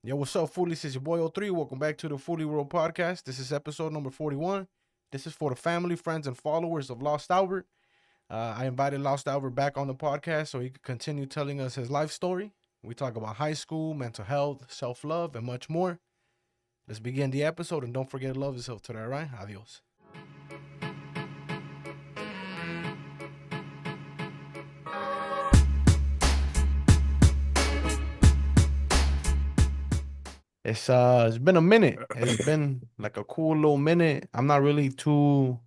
Yo, what's up, Foolys? It's your boy Othree. Welcome back to the FOOLYWORLD podcast. This is episode number 41. This is for the family, friends, and followers of Lost Albert. I invited Lost Albert back on the podcast so he could continue telling us his life story. We talk about high school, mental health, self-love, and much more. Let's begin the episode, and don't forget to love yourself today, all right? Adios. It's been a minute. It's been like a cool little minute. I'm not really too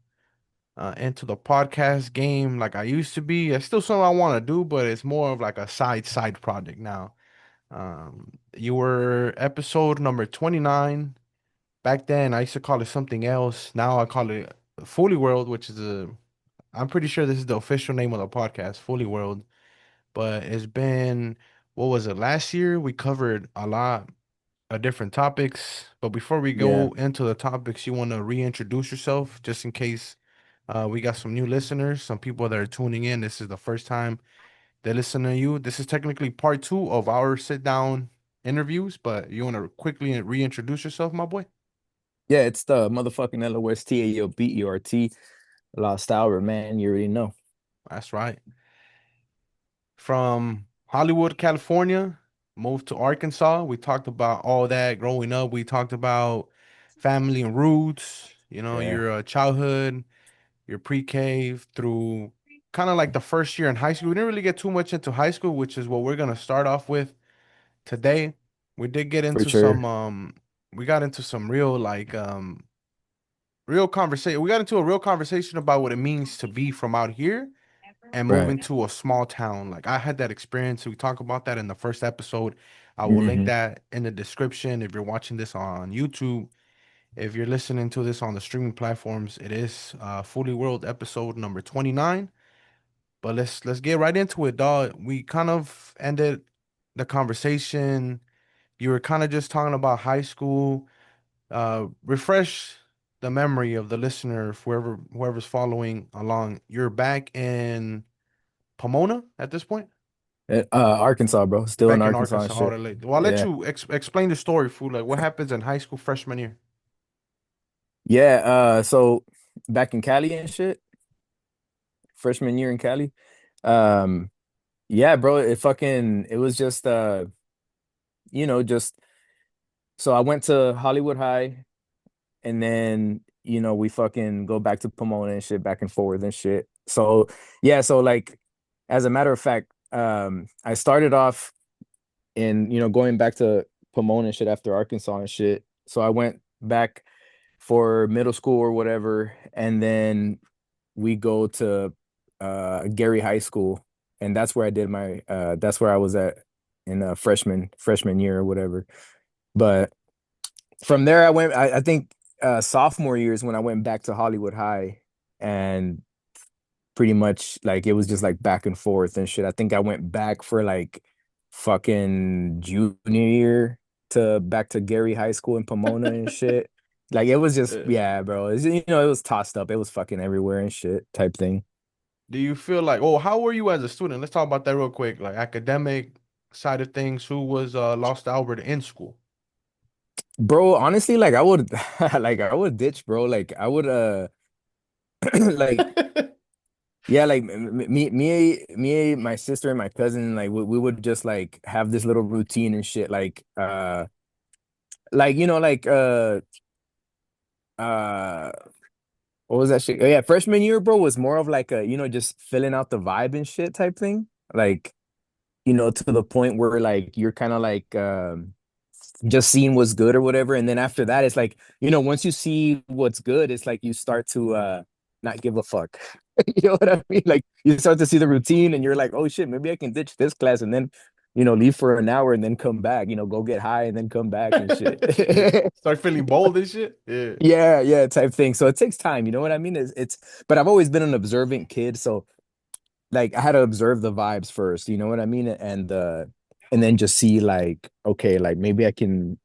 into the podcast game like I used to be. It's still something I want to do, but it's more of like a side project now. You were episode number 29. Back then, I used to call it something else. Now I call it Fully World, which is I'm pretty sure this is the official name of the podcast, Fully World. But it's been, what was it? Last year, we covered a lot of different topics. But before we Yeah. go into the topics, you want to reintroduce yourself just in case we got some new listeners, some people that are tuning in. This is the first time they listen to you. This is technically part two of our sit down interviews, but you want to quickly reintroduce yourself, my boy? Yeah, it's the motherfucking LOSTAOBERT Lost Hour, man. You already know. That's right. From Hollywood, California, moved to Arkansas. We talked about all that growing up. We talked about family and roots, Yeah. your childhood, your pre-K through kind of like the first year in high school. We didn't really get too much into high school, which is what we're gonna start off with today. We did get For into sure. some we got into some real real conversation. We got into a real conversation about what it means to be from out here and Right. moving to a small town. Like I had that experience. We talk about that in the first episode. I will link Hmm. that in the description if you're watching this on YouTube. If you're listening to this on the streaming platforms, it is Fully World episode number 29. But let's get right into it, dog. We kind of ended the conversation. You were kind of just talking about high school. Refresh the memory of the listener, whoever's following along. You're back in Pomona at this point? Arkansas, bro. Still in Back in Arkansas and Arkansas. All shit. right, well, I'll let Yeah. you explain the story, fool. Like, what happens in high school freshman year? Yeah. So back in Cali and shit, freshman year in Cali. Um, yeah, bro, it was just just so I went to Hollywood High and then we fucking go back to Pomona and shit, back and forth and shit. So yeah, so like as a matter of fact, I started off in going back to Pomona and shit after Arkansas and shit. So I went back for middle school or whatever, and then we go to Gary High School, and that's where I did my that's where I was at in freshman year or whatever. But from there, I think sophomore year is when I went back to Hollywood High, and pretty much like it was just like back and forth and shit. I think I went back for like fucking junior year to back to Gary High School in Pomona and shit. Like it was just, Uh, yeah, bro. It was tossed up. It was fucking everywhere and shit type thing. do you feel like, oh, how were you as a student? Let's talk about that real quick. Like academic side of things. Who was Lost Albert in school? Bro, honestly, like I would like I would ditch, bro. Like I would like yeah, like my sister and my cousin, like we would just like have this little routine and shit, like uh what was that shit? Oh yeah, freshman year, bro, was more of like a just filling out the vibe and shit type thing. Like, to the point where like you're kind of like just seeing what's good or whatever. And then after that, it's like, once you see what's good, it's like you start to not give a fuck. You know what I mean? Like you start to see the routine and you're like, oh shit, maybe I can ditch this class and then, leave for an hour and then come back, go get high and then come back and shit. Shit. Start feeling bold and shit. Yeah. Yeah, yeah, type thing. So it takes time, you know what I mean? But I've always been an observant kid, so like I had to observe the vibes first, you know what I mean? And then just see like, okay, like maybe I can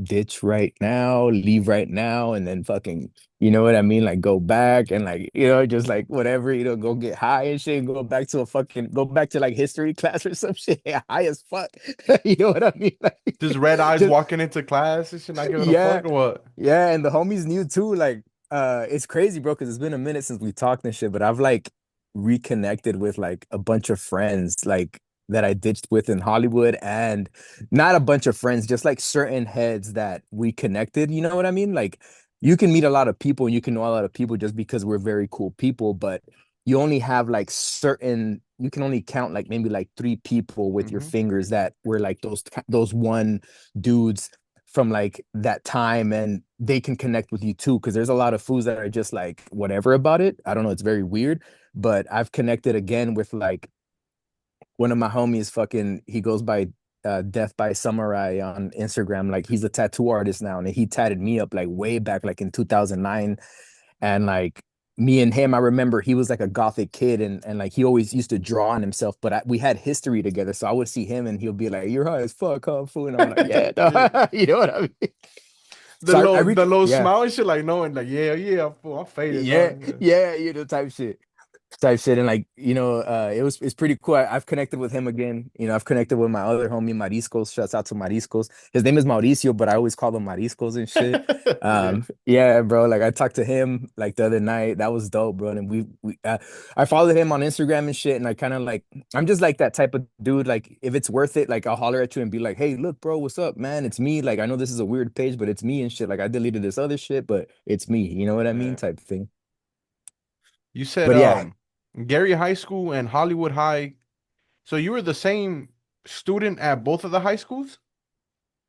ditch right now, leave right now, and then fucking, you know what I mean? Like go back and like, just like whatever, go get high and shit, and go back to like history class or some shit, high as fuck. You know what I mean? Like Just red eyes just walking into class and shit, not giving a yeah, fuck or what? yeah, and the homies knew too. Like, it's crazy, bro, because it's been a minute since we talked and shit. But I've like reconnected with like a bunch of friends, like that I ditched with in Hollywood, and not a bunch of friends, just like certain heads that we connected. You know what I mean? Like, you can meet a lot of people and you can know a lot of people just because we're very cool people, but you only have like certain. You can only count like maybe like three people with your Hmm. fingers that were like those one dudes from like that time, and they can connect with you too, because there's a lot of foods that are just like whatever about it. I don't know, it's very weird. But I've connected again with like one of my homies, fucking, he goes by Death by Samurai on Instagram. Like he's a tattoo artist now, and he tatted me up like way back like in 2009. And like me and him, I remember he was like a gothic kid, and like he always used to draw on himself, but we had history together. So I would see him and he'll be like, "You're high as fuck, huh, fool?" And I'm like, "Yeah, Yeah. no." You know what I mean? The So I low, reach, the low yeah, smile and shit, like knowing, like, yeah, yeah, fool, I'm faded, yeah, dog. yeah, type shit. And like, it's pretty cool. I've connected with him again. I've connected with my other homie Mariscos. Shouts out to Mariscos. His name is Mauricio, but I always call him Mariscos and shit. Yeah. Yeah, bro, like I talked to him like the other night. That was dope, bro. And I followed him on Instagram and shit, and I kind of like, I'm just like that type of dude. Like if it's worth it, like I'll holler at you and be like, "Hey, look, bro, what's up, man? It's me. Like I know this is a weird page, but it's me and shit. Like I deleted this other shit, but it's me. You know what I mean?" Yeah. Type thing. You said But yeah, Gary High School and Hollywood High. So you were the same student at both of the high schools?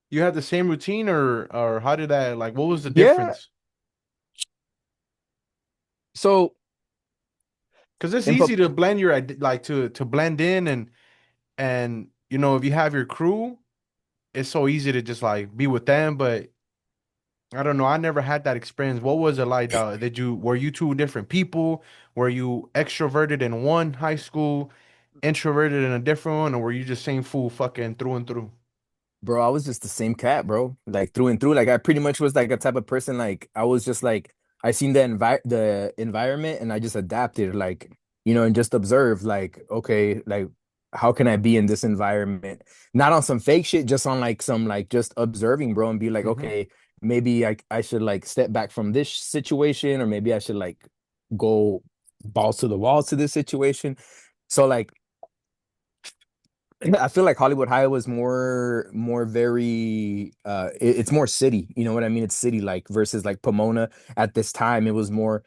You had the same routine or how did that like what was the yeah. difference? So Because it's in easy to blend your like to blend in and you know if you have your crew, it's so easy to just like be with them. But I don't know, I never had that experience. What was it like? Did you were you two different people? Were you extroverted in one high school, introverted in a different one, or were you just same fool fucking through and through? Bro, I was just the same cat, bro. Like through and through. Like I pretty much was like a type of person. Like I was just like I seen the environment and I just adapted, like, and just observed, like, okay, like how can I be in this environment? Not on some fake shit, just on like some like just observing, bro, and be like, Hmm. okay, maybe I should like step back from this situation, or maybe I should like go balls to the wall to this situation. So like I feel like Hollywood High was more very it's more city, you know what I mean? It's city like versus like Pomona at this time. It was more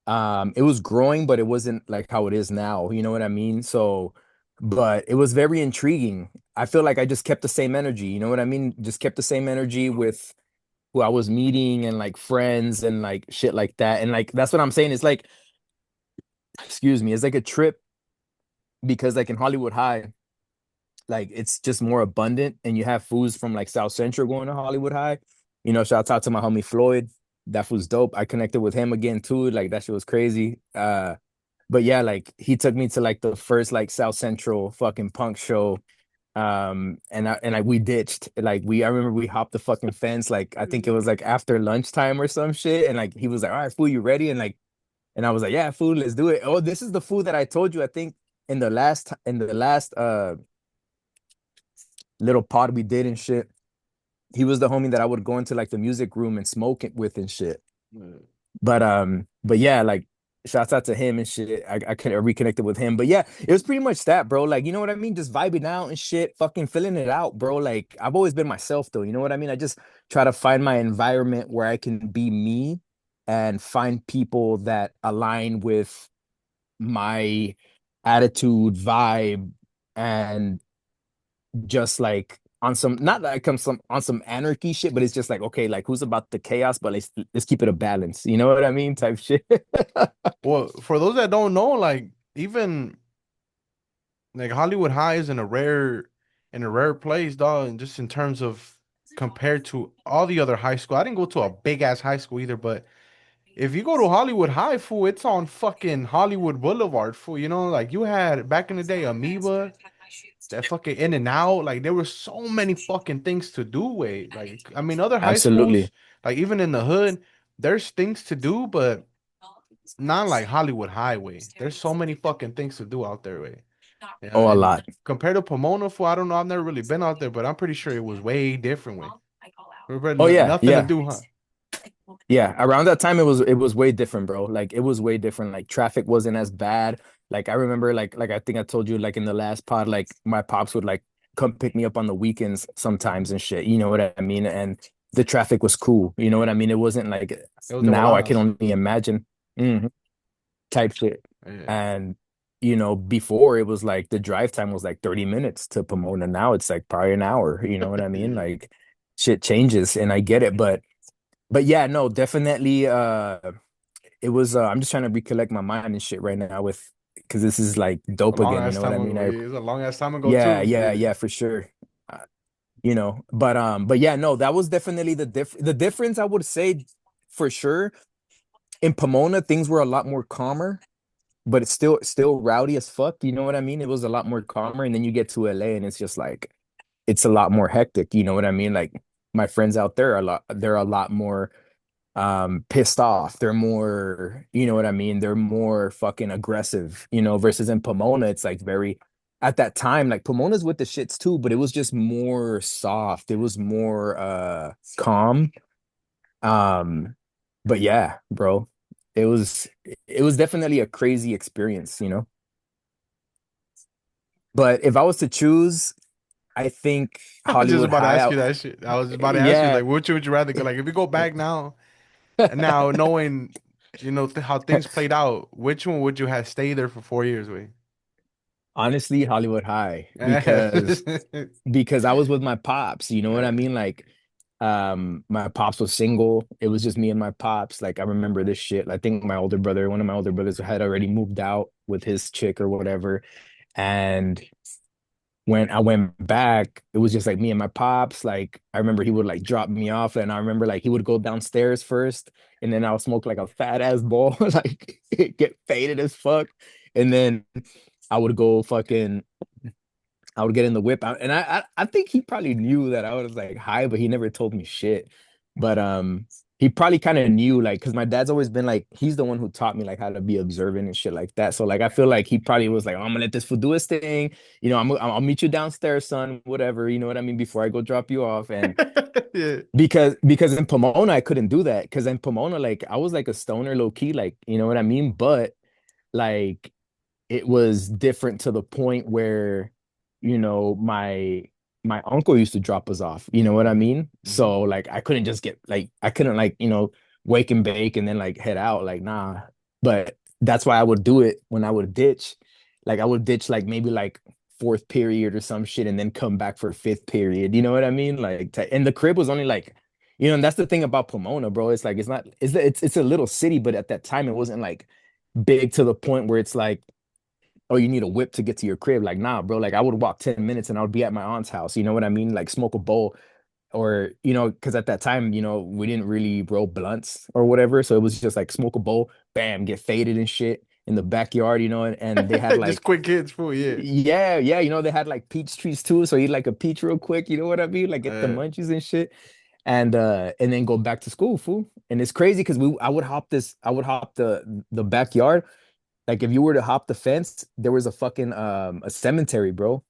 it was growing, but it wasn't like how it is now, you know what I mean? So but it was very intriguing. I feel like I just kept the same energy, you know what I mean? Just kept the same energy with who I was meeting and like friends and like shit like that. And like that's what I'm saying. It's like, excuse me, it's like a trip because like in Hollywood High, like it's just more abundant, and you have foods from like South Central going to Hollywood High. Shout out to my homie Floyd. That food's dope. I connected with him again too. Like that shit was crazy. But yeah, like he took me to like the first like South Central fucking punk show. And we ditched. Like I remember we hopped the fucking fence. Like I think it was like after lunchtime or some shit. And like he was like, "All right, fool, you ready?" And I was like, "Yeah, food, let's do it." Oh, this is the food that I told you. I think in the last little pod we did and shit. He was the homie that I would go into like the music room and smoke it with and shit. But yeah, like shouts out to him and shit. I could reconnected with him. But yeah, it was pretty much that, bro. Like, you know what I mean? Just vibing out and shit, fucking filling it out, bro. Like, I've always been myself though. You know what I mean? I just try to find my environment where I can be me and find people that align with my attitude, vibe, and just like on some, not like on some anarchy shit, but it's just like, okay, like who's about the chaos, but let's keep it a balance. You know what I mean? Type shit. Well, for those that don't know, like even like Hollywood High is in a rare place, dog, and just in terms of compared to all the other high school. I didn't go to a big ass high school either, but if you go to Hollywood High, fool, it's on fucking Hollywood Boulevard, fool. You know, like you had back in the day, Amoeba. that fucking in and out. Like there were so many fucking things to do. Way like I mean, other high schools, Absolutely. like even in the hood, there's things to do, but not like Hollywood Highway. There's so many fucking things to do out there. Way yeah, Oh, a and lot. compared to Pomona, fool, I don't know. I've never really been out there, but I'm pretty sure it was way different. Way Oh yeah, nothing to yeah. do, huh? Yeah, around that time it was way different, bro. Like it was way different. Like traffic wasn't as bad. Like I remember like I think I told you like in the last pod, like my pops would like come pick me up on the weekends sometimes and shit. You know what I mean? And the traffic was cool. You know what I mean? It wasn't like It was de now I can voladas. only imagine type shit. Yeah. And before it was like the drive time was like 30 minutes to Pomona. Now it's like probably an hour. You know what I mean? Like shit changes and I get it, but yeah, no, definitely. It was. I'm just trying to recollect my mind and shit right now with because this is like A dope long again. You ass know what I time mean? ago. Yeah, it was a long ass time ago Yeah, too. yeah, Yeah. yeah, for sure. Uh, but yeah, no, that was definitely the difference. I would say for sure in Pomona things were a lot more calmer, but it's still rowdy as fuck. You know what I mean? It was a lot more calmer, and then you get to LA and it's just like it's a lot more hectic. You know what I mean? Like my friends out there are they're a lot more pissed off. They're more, you know what I mean? They're more fucking aggressive, versus in Pomona, it's like very at that time, like Pomona's with the shits too, but it was just more soft. It was more calm. Um, but yeah, bro, it was it was definitely a crazy experience. But if I was to choose, I think I was just Hollywood about to High ask out. you that shit. I was about to ask you Yeah. like, which would you rather go? Like, if you go back now, now knowing, how things played out, which one would you have stayed there for 4 years with? Honestly, Hollywood High because I was with my pops, you know what I mean? Like my pops was single. It was just me and my pops. Like I remember this shit. I think one of my older brothers had already moved out with his chick or whatever. And when I went back, it was just like me and my pops. Like I remember he would like drop me off and I remember like he would go downstairs first and then I'll smoke like a fat ass ball, like get faded as fuck. And then I would go fucking I would get in the whip out, and I think he probably knew that I was like high, but he never told me shit. But he probably kind of knew like because my dad's always been like he's the one who taught me like how to be observant and shit like that. So like I feel like he probably was like, oh, I'm gonna let this fool do his thing. I'll meet you downstairs, son. Whatever, you know what I mean? Before I go drop you off, and Yeah. because in Pomona I couldn't do that because in Pomona like I was like a stoner low key, like you know what I mean? But like it was different to the point where my uncle used to drop us off, you know what I mean? Hmm. So like I couldn't like wake and bake and then like head out, like nah. But that's why I would do it when I would ditch. Like I would ditch like maybe like fourth period or some shit and then come back for fifth period, you know what I mean? Like and the crib was only like and that's the thing about Pomona, bro. It's like it's a little city, but at that time it wasn't like big to the point where it's like, oh, you need a whip to get to your crib. Like, nah, bro. Like, I would walk 10 minutes and I would be at my aunt's house. You know what I mean? Like, smoke a bowl or, because at that time, we didn't really roll blunts or whatever. So it was just like smoke a bowl, bam, get faded and shit in the backyard, and they had Just like, quick hits, fool. Yeah. yeah, yeah, they had like peach trees too. So eat like a peach real quick. You know what I mean? Like, get the Uh, munchies and shit. And then go back to school, fool. And it's crazy because I would hop the backyard like if you were to hop the fence, there was a fucking a cemetery, bro.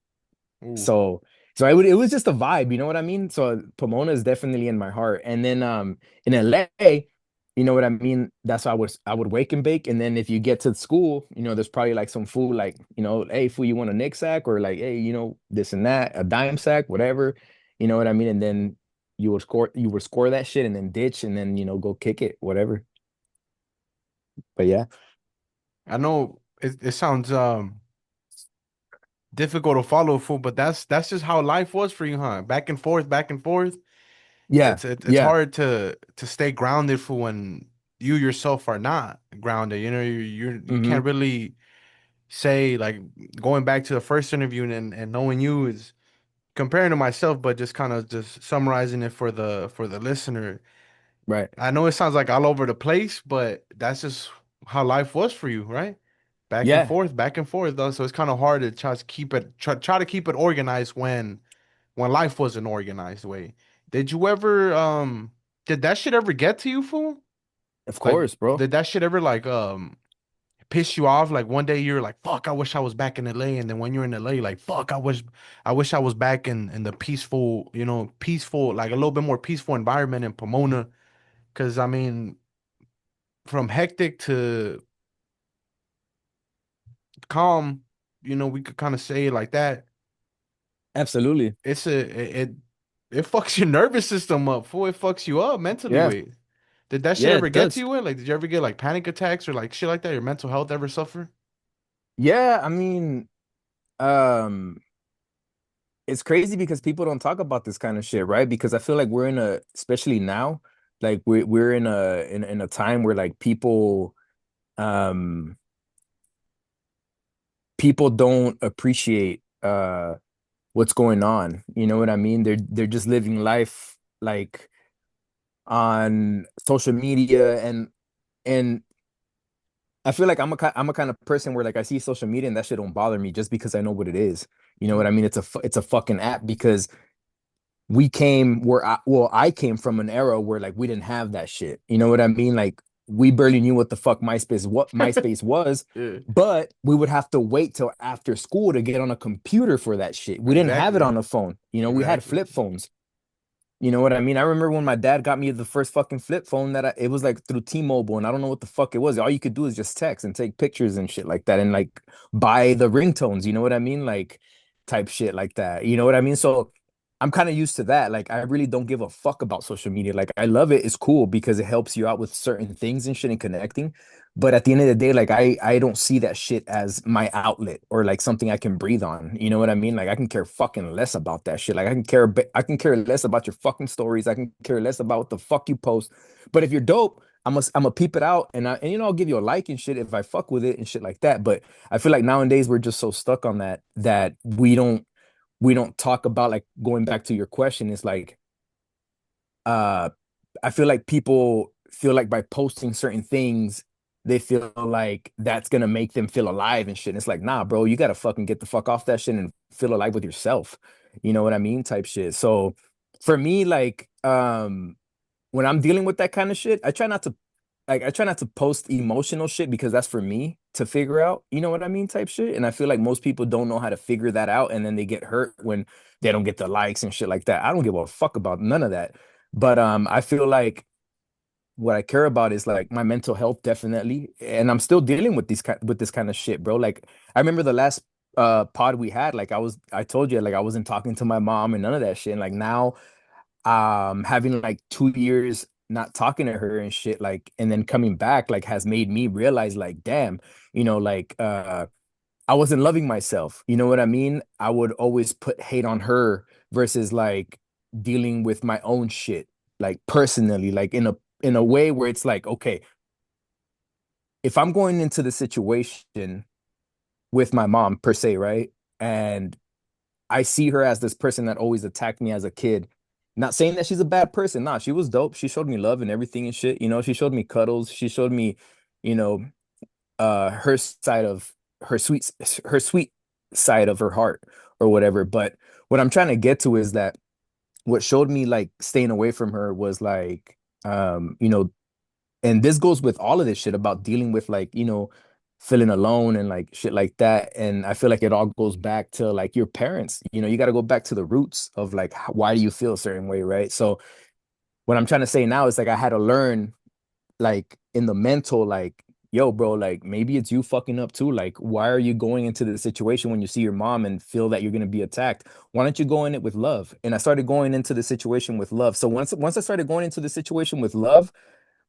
ooh. So it was just a vibe, you know what I mean? So Pomona is definitely in my heart. And then in LA, you know what I mean? That's why I would wake and bake. And then if you get to school, there's probably like some food like, hey, fool, you want a Nick sack or like, hey, this and that, a dime sack, whatever. You know what I mean? And then you would score that shit and then ditch and then, go kick it, whatever. But yeah. I know it sounds difficult to follow, fool, but that's just how life was for you, huh? Back and forth, back and forth. Yeah. It's Yeah. hard to stay grounded for when you yourself are not grounded. You Hmm. can't really say like going back to the first interview and knowing you is comparing to myself, but just kind of just summarizing it for the listener. Right. I know it sounds like all over the place, but that's just how life was for you, right? Yeah, back and forth though. So it's kind of hard to try to keep it organized when life wasn't organized way. Did you ever did that shit ever get to you, fool? of Like course, bro. did that shit ever like piss you off? Like one day you're like, fuck, I wish I was back in LA. And then when you're in LA, like, fuck, I wish I was back in the peaceful, peaceful, like a little bit more peaceful environment in Pomona. Cause I mean, from hectic to calm, we could kind of say it like that. Absolutely. It's it fucks your nervous system up, fool. It fucks you up mentally. Yeah. Wait, did that shit Yeah, ever it get to does. you? Like, did you ever get like panic attacks or like shit like that? Your mental health ever suffer? Yeah, I mean, um, it's crazy because people don't talk about this kind of shit, right? Because I feel like we're in a, especially now, like we're in a time where like um people don't appreciate what's going on. You know what I mean? They're just living life like on social media and I feel like I'm a kind of person where like I see social media and that shit don't bother me just because I know what it is. You know what I mean? It's a fucking app because we came where I came from an era where like we didn't have that shit. You know what I mean? Like we barely knew what the fuck MySpace was, Yeah, but we would have to wait till after school to get on a computer for that shit. We didn't have it exactly, on a phone. You know, we had exactly. flip phones. You know what I mean? I remember when my dad got me the first fucking flip phone it was like through T-Mobile and I don't know what the fuck it was. All you could do is just text and take pictures and shit like that and like buy the ringtones, you know what I mean? Like type shit like that. You know what I mean? So I'm kind of used to that. Like I really don't give a fuck about social media. Like I love it. It's cool because it helps you out with certain things and shit and connecting. But at the end of the day, like I don't see that shit as my outlet or like something I can breathe on. You know what I mean? Like I can care fucking less about that shit. Like I can care less about your fucking stories. I can care less about what the fuck you post. But if you're dope, I'm gonna peep it out and I'll give you a like and shit if I fuck with it and shit like that. But I feel like nowadays we're just so stuck on that we don't talk about like going back to your question is like uh I feel like people feel like by posting certain things, they feel like that's gonna make them feel alive and shit. And it's like, nah, bro, you gotta fucking get the fuck off that shit and feel alive with yourself. You know what I mean? Type shit. So for me, like, when I'm dealing with that kind of shit, I try not to post emotional shit because that's for me to figure out, you know what I mean, type shit. And I feel like most people don't know how to figure that out and then they get hurt when they don't get the likes and shit like that. I don't give a fuck about none of that. But I feel like what I care about is like my mental health definitely. And I'm still dealing with this kind of shit, bro. Like I remember the last pod we had, like I told you like I wasn't talking to my mom and none of that shit. And like now having like 2 years not talking to her and shit like and then coming back like has made me realize like damn, like I wasn't loving myself. You know what I mean? I would always put hate on her versus like dealing with my own shit like personally like in a way where it's like okay, if I'm going into the situation with my mom per se, right? And I see her as this person that always attacked me as a kid. Not saying that she's a bad person. Nah, she was dope. She showed me love and everything and shit. She showed me cuddles. She showed me, you know, her side of her sweet side of her heart or whatever. But what I'm trying to get to is that what showed me like staying away from her was like, and this goes with all of this shit about dealing with like feeling alone and like shit like that. And I feel like it all goes back to like your parents. You got to go back to the roots of like why do you feel a certain way, right? So what I'm trying to say now is like I had to learn like in the mental like yo bro, like maybe it's you fucking up too. Like why are you going into the situation when you see your mom and feel that you're going to be attacked? Why don't you go in it with love? And I started going into the situation with love. So once I started going into the situation with love,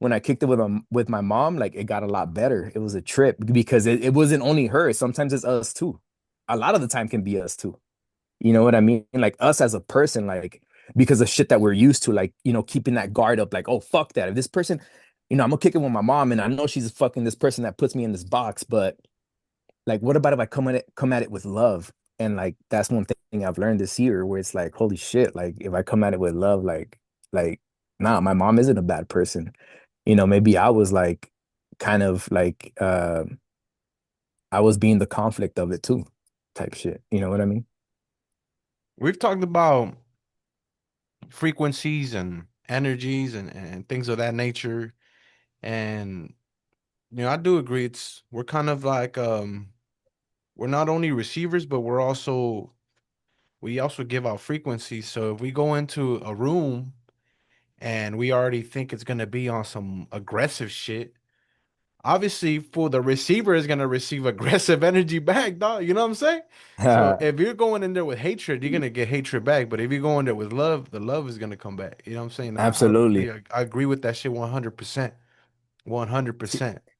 when I kicked it with my mom, like it got a lot better. It was a trip because it wasn't only her. Sometimes it's us too. A lot of the time can be us too. You know what I mean? Like us as a person, like because of shit that we're used to, like, keeping that guard up, like, oh fuck that. If this person, I'm gonna kick it with my mom and I know she's fucking this person that puts me in this box, but like what about if I come at it with love? And like that's one thing I've learned this year where it's like, holy shit, like if I come at it with love, like, nah, my mom isn't a bad person. Maybe I was like kind of like I was being the conflict of it too, type shit. You know what I mean? We've talked about frequencies and energies and things of that nature. And I do agree. We're kind of like we're not only receivers, but we also give out frequencies. So if we go into a room and we already think it's gonna be on some aggressive shit, obviously for the receiver is gonna receive aggressive energy back, dog. You know what I'm saying? So if you're going in there with hatred, you're gonna get hatred back. But if you go in there with love, the love is gonna come back. You know what I'm saying? Absolutely. I agree with that shit 100%.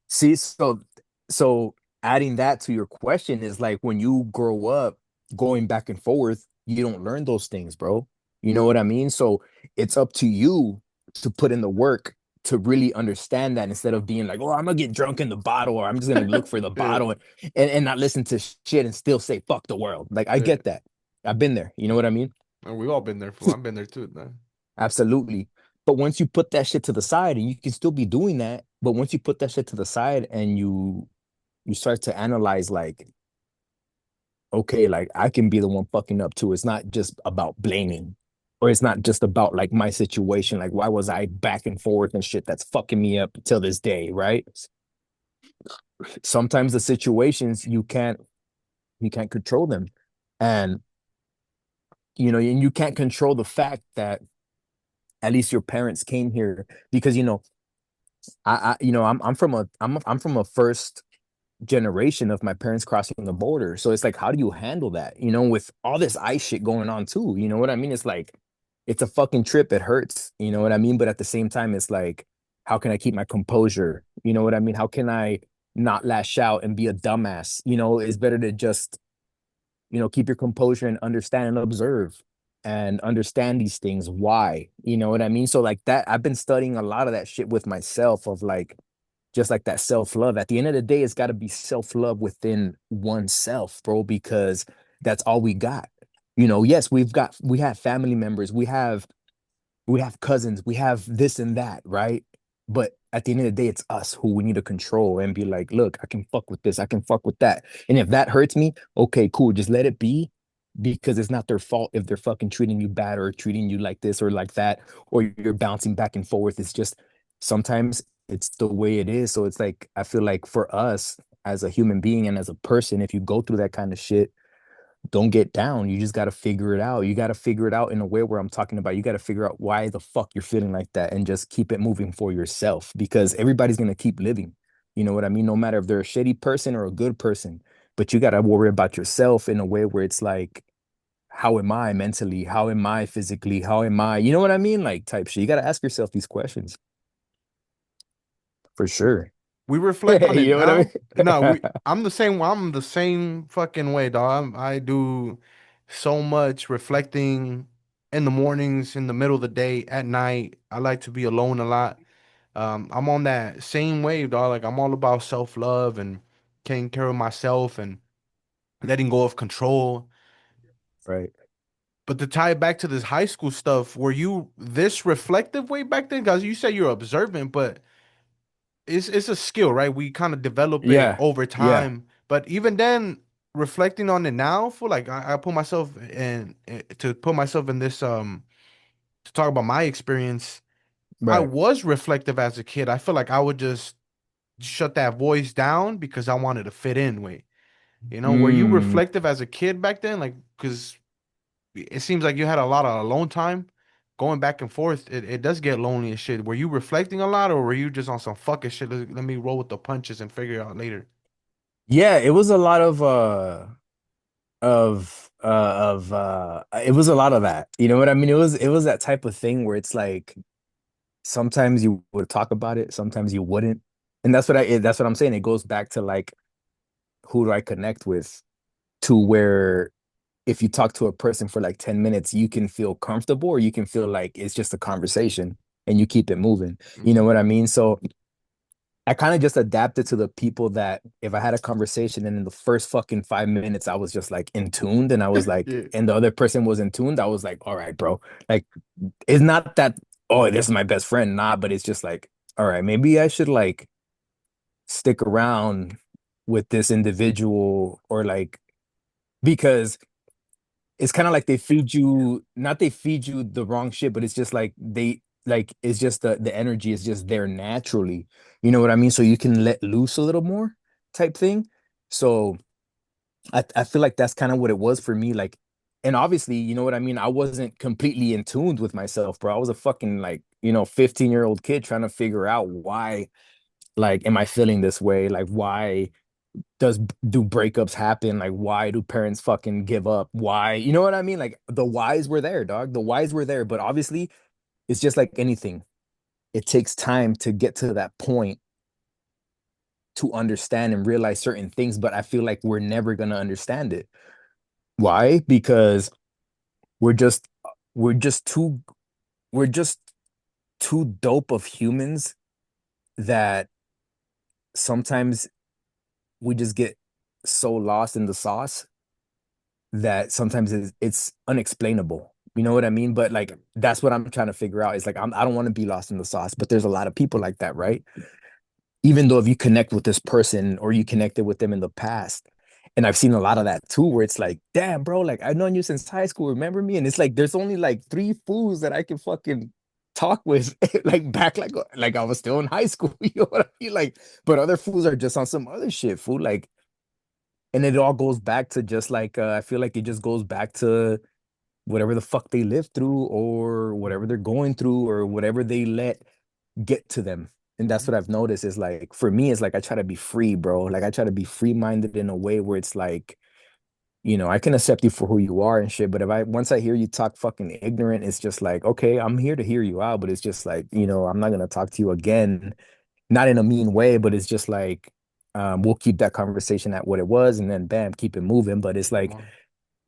See, 100%. so adding that to your question is like when you grow up going back and forth, you don't learn those things, bro. You know what I mean? So it's up to you to put in the work to really understand that instead of being like, oh, I'm gonna get drunk in the bottle, or I'm just gonna look for the Yeah, bottle and not listen to shit and still say fuck the world. Like I yeah. get that. I've been there. You know what I mean? And we've all been there. Fool. I've been there too, man. Absolutely. But once you put that shit to the side, and you can still be doing that, but once you put that shit to the side and you start to analyze like, okay, like I can be the one fucking up too. It's not just about blaming, or it's not just about like my situation. Like, why was I back and forth and shit that's fucking me up till this day, right? Sometimes the situations you can't control them. And and you can't control the fact that at least your parents came here because I'm from a first generation of my parents crossing the border. So it's like, how do you handle that? With all this ice shit going on too. You know what I mean? It's like it's a fucking trip. It hurts. You know what I mean? But at the same time, it's like, how can I keep my composure? You know what I mean? How can I not lash out and be a dumbass? It's better to just keep your composure and understand and observe and understand these things. Why? You know what I mean? So like that, I've been studying a lot of that shit with myself of like just like that self-love. At the end of the day, it's got to be self-love within oneself, bro, because that's all we got. Yes, we have family members, we have cousins, we have this and that, right? But at the end of the day, it's us who we need to control and be like, look, I can fuck with this, I can fuck with that. And if that hurts me, okay, cool, just let it be because it's not their fault if they're fucking treating you bad or treating you like this or like that, or you're bouncing back and forth. It's just sometimes it's the way it is. So it's like, I feel like for us as a human being and as a person, if you go through that kind of shit, don't get down. You just got to figure it out. You got to figure it out in a way where I'm talking about you got to figure out why the fuck you're feeling like that and just keep it moving for yourself because everybody's going to keep living. You know what I mean? No matter if they're a shitty person or a good person, but you got to worry about yourself in a way where it's like, how am I mentally? How am I physically? How am I? You know what I mean? Like type shit. You got to ask yourself these questions for sure. We reflect on it You know what I now. No, mean? I'm the same fucking way, dog. I do so much reflecting in the mornings, in the middle of the day, at night. I like to be alone a lot. I'm on that same wave, dog. Like I'm all about self-love and taking care of myself and letting go of control. Right. But to tie it back to this high school stuff, were you this reflective way back then? Because you say you're observant, but it's a skill, right? We kind of develop it Yeah. over Yeah. time. But even then, reflecting on it now, for like I put myself in to put myself in this to talk about my experience. I Right. was reflective as a kid. I feel like I would just shut that voice down because I wanted to fit in. Wait, were you Mm. reflective as a kid back then? Like, because it seems like you had a lot of alone time going back and forth. It does get lonely and shit. Were you reflecting a lot or were you just on some fucking shit? Let me roll with the punches and figure it out later. Yeah, it was a lot it was a lot of that. You know what I mean? It was that type of thing where it's like sometimes you would talk about it, sometimes you wouldn't. And that's what I'm saying. It goes back to like who do I connect with to where if you talk to a person for like 10 minutes, you can feel comfortable or you can feel like it's just a conversation and you keep it moving. You know Hmm. what I mean? So I kind of just adapted to the people that if I had a conversation and in the first fucking 5 minutes I was just like in tuned and I was like, Yeah. and the other person was in tuned, I was like, all right, bro. Like, it's not that, oh, this is my best friend, nah, but it's just like, all right, maybe I should like stick around with this individual, or like, because it's kind of like they feed you, not they feed you the wrong shit, but it's just like they like it's just the energy is just there naturally. You know what I mean? So you can let loose a little more type thing. So I feel like that's kind of what it was for me. Like, and obviously, you know what I mean? I wasn't completely in tune with myself, bro. I was a fucking like, 15-year-old kid trying to figure out why, like, am I feeling this way? Like, why does do breakups happen? Like, why do parents fucking give up? Why? You know what I mean? Like, the whys were there, dog. The whys were there, but obviously, it's just like anything. It takes time to get to that point to understand and realize certain things, but I feel like we're never gonna understand it. Why? Because we're just we're just too we're just too dope of humans that sometimes we just get so lost in the sauce that sometimes it's unexplainable. You know what I mean? But like that's what I'm trying to figure out. Is like I don't want to be lost in the sauce, but there's a lot of people like that, right? Even though if you connect with this person or you connected with them in the past. And I've seen a lot of that too, where it's like, damn, bro, like I've known you since high school. Remember me? And it's like there's only like three fools that I can fucking talk with, like back like I was still in high school. You know what I mean? Like, but other fools are just on some other shit, fool. Like, and it all goes back to just like I feel like it just goes back to whatever the fuck they lived through or whatever they're going through or whatever they let get to them. And that's what I've noticed is like for me, it's like I try to be free, bro. Like I try to be free minded in a way where it's like, I can accept you for who you are and shit. But if I once I hear you talk fucking ignorant, it's just like, okay, I'm here to hear you out, but it's just like, I'm not gonna talk to you again, not in a mean way, but it's just like we'll keep that conversation at what it was and then bam, keep it moving. But it's Come like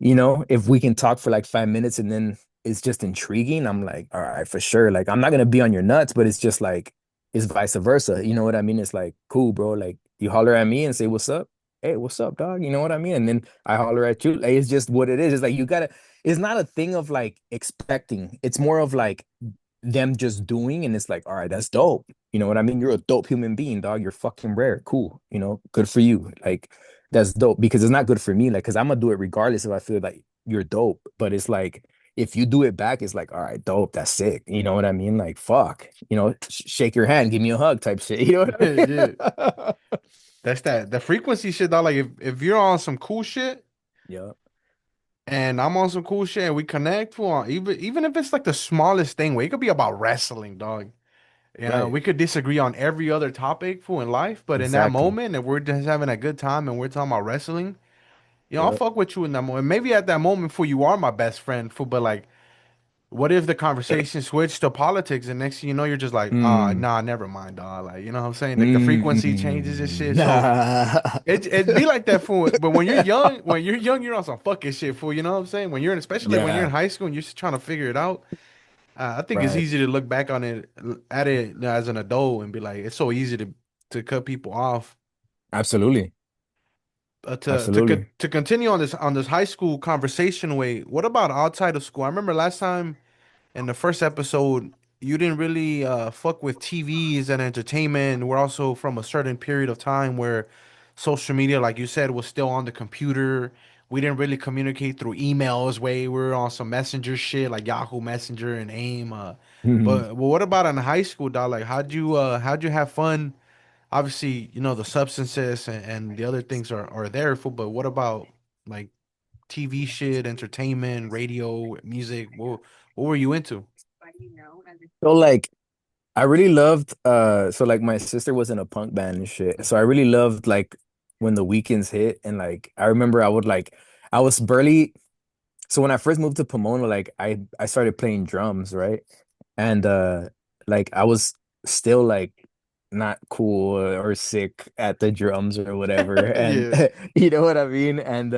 on. if we can talk for like 5 minutes and then it's just intriguing, I'm like, all right, for sure. Like, I'm not gonna be on your nuts, but it's just like, it's vice versa. You know what I mean? It's like, cool, bro. Like, you holler at me and say, what's up? Hey, what's up, dog? You know what I mean? And then I holler at you. Like, it's just what it is. It's like, it's not a thing of like expecting. It's more of like them just doing, and it's like, all right, that's dope. You know what I mean? You're a dope human being, dog. You're fucking rare. Cool. Good for you. Like, that's dope because it's not good for me. Like, because I'm gonna do it regardless if I feel like you're dope. But it's like if you do it back, it's like, all right, dope. That's sick. You know what I mean? Like, fuck. Shake your hand, give me a hug, type shit. You know what Yeah. I mean? That's the frequency shit, dog. Like if you're on some cool shit Yeah. and I'm on some cool shit and we connect, fool, even if it's like the smallest thing, where it could be about wrestling, dog. Right. We could disagree on every other topic, fool, in life, but in that Exactly. moment, if we're just having a good time and we're talking about wrestling, I'll Yeah. fuck with you in that moment. Maybe at that moment, fool, you are my best friend, fool, but like, what if the conversation switched to politics and next thing you know, you're just like, Mm. nah, never mind, dog. Like, you know what I'm saying? Like the frequency changes and Mm. shit. So it'd be like that, fool. But when you're young, you're on some fucking shit, fool. You know what I'm saying? Especially when you're in Yeah. high school and you're just trying to figure it out. I think it's Right. easy to look back on it at it as an adult and be like, it's so easy to cut people off. Absolutely. Absolutely. To continue on this high school conversation way, what about outside of school? I remember last time in the first episode, you didn't really fuck with TVs and entertainment. We're also from a certain period of time where social media, like you said, was still on the computer. We didn't really communicate through emails. We were on some messenger shit like Yahoo Messenger and AIM. But what about in high school, dog? Like, how'd you have fun? Obviously, the substances and the other things are there for. But what about like TV shit, entertainment, radio, music? What were you into? So like I really loved so like my sister was in a punk band and shit. So I really loved like when the weekends hit and like I remember I was barely so when I first moved to Pomona, like I started playing drums, right? And like I was still like not cool or sick at the drums or whatever. And Yeah. you know what I mean? And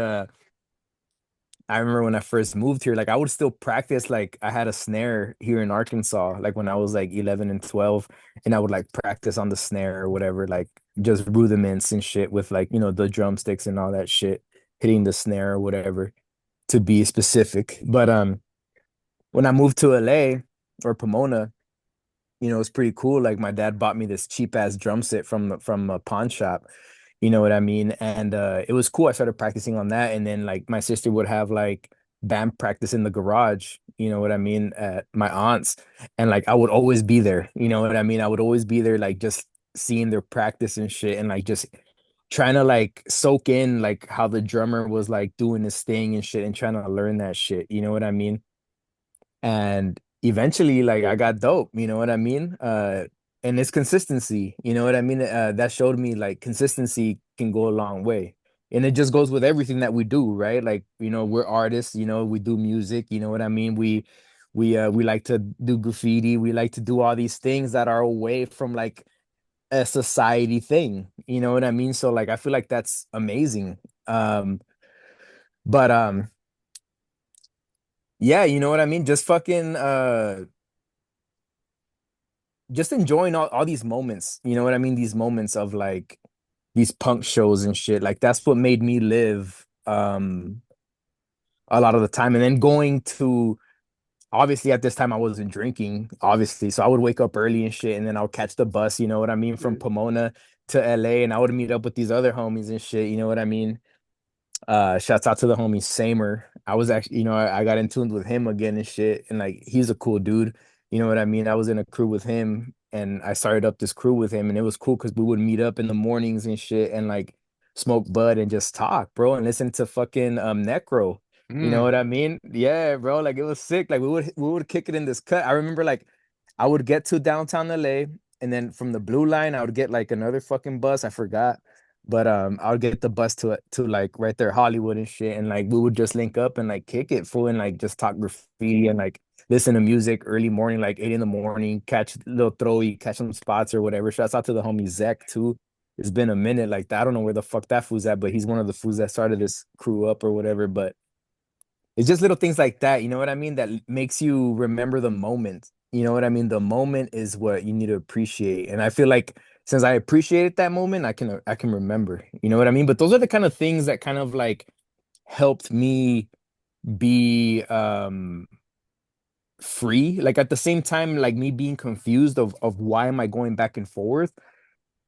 I remember when I first moved here, like I would still practice. Like I had a snare here in Arkansas, like when I was like 11 and 12, and I would like practice on the snare or whatever, like just rudiments and shit with like, the drumsticks and all that shit, hitting the snare or whatever to be specific. But when I moved to LA or Pomona, it's pretty cool. Like my dad bought me this cheap ass drum set from a pawn shop, You know what I mean? And it was cool. I started practicing on that, and then like my sister would have like band practice in the garage. You know what I mean? At my aunt's, and like I would always be there. You know what I mean? I would always be there, like just seeing their practice and shit, and like just trying to like soak in like how the drummer was like doing his thing and shit, and trying to learn that shit. You know what I mean? And eventually like I got dope, you know what I mean? And it's consistency, you know what I mean? That showed me like consistency can go a long way. And it just goes with everything that we do, right? Like, you know, we're artists, you know, we do music, you know what I mean? We like to do graffiti, we like to do all these things that are away from like a society thing, you know what I mean? So like I feel like that's amazing. Um but yeah, you know what I mean? Just fucking just enjoying all these moments, you know what I mean? These moments of like these punk shows and shit. Like that's what made me live a lot of the time. And then going to obviously at this time I wasn't drinking, obviously. So I would wake up early and shit, and then I would catch the bus, you know what I mean, from Pomona to LA, and I would meet up with these other homies and shit, you know what I mean? Shouts out to the homie Samer. I was actually, you know, I got in tune with him again and shit. And like he's a cool dude. You know what I mean? I was in a crew with him and I started up this crew with him, and it was cool because we would meet up in the mornings and shit and like smoke bud and just talk, bro, and listen to fucking Necro. You know what Mm. I mean? Yeah, bro. Like it was sick. Like we would kick it in this cut. I remember like I would get to downtown LA, and then from the blue line, I would get like another fucking bus. I forgot, but I would get the bus to like right there Hollywood and shit, and like we would just link up and like kick it full and like just talk graffiti and like listen to music early morning, like 8 in the morning, catch little throwy, catch some spots or whatever. Shouts out to the homie Zach too. It's been a minute. Like I don't know where the fuck that fool's at, but he's one of the fools that started this crew up or whatever. But it's just little things like that, you know what I mean? That makes you remember the moment. You know what I mean? The moment is what you need to appreciate. And I feel like since I appreciated that moment, I can remember. You know what I mean? But those are the kind of things that kind of like helped me be free. Like at the same time, like me being confused of why am I going back and forth.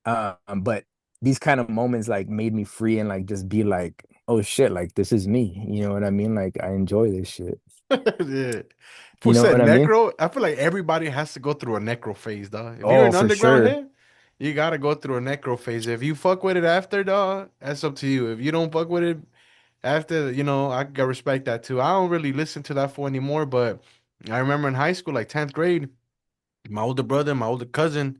But these kind of moments like made me free and like just be like, oh shit, like this is me. You know what I mean? Like I enjoy this shit. Yeah. You Who know said what I mean? necro? I feel like everybody has to go through a necro phase, dog. If you're Oh, an for underground sure. hit, you gotta go through a necro phase. If you fuck with it after, dog, that's up to you. If you don't fuck with it after, I gotta respect that too. I don't really listen to that for anymore, but I remember in high school, like 10th grade, my older brother, my older cousin,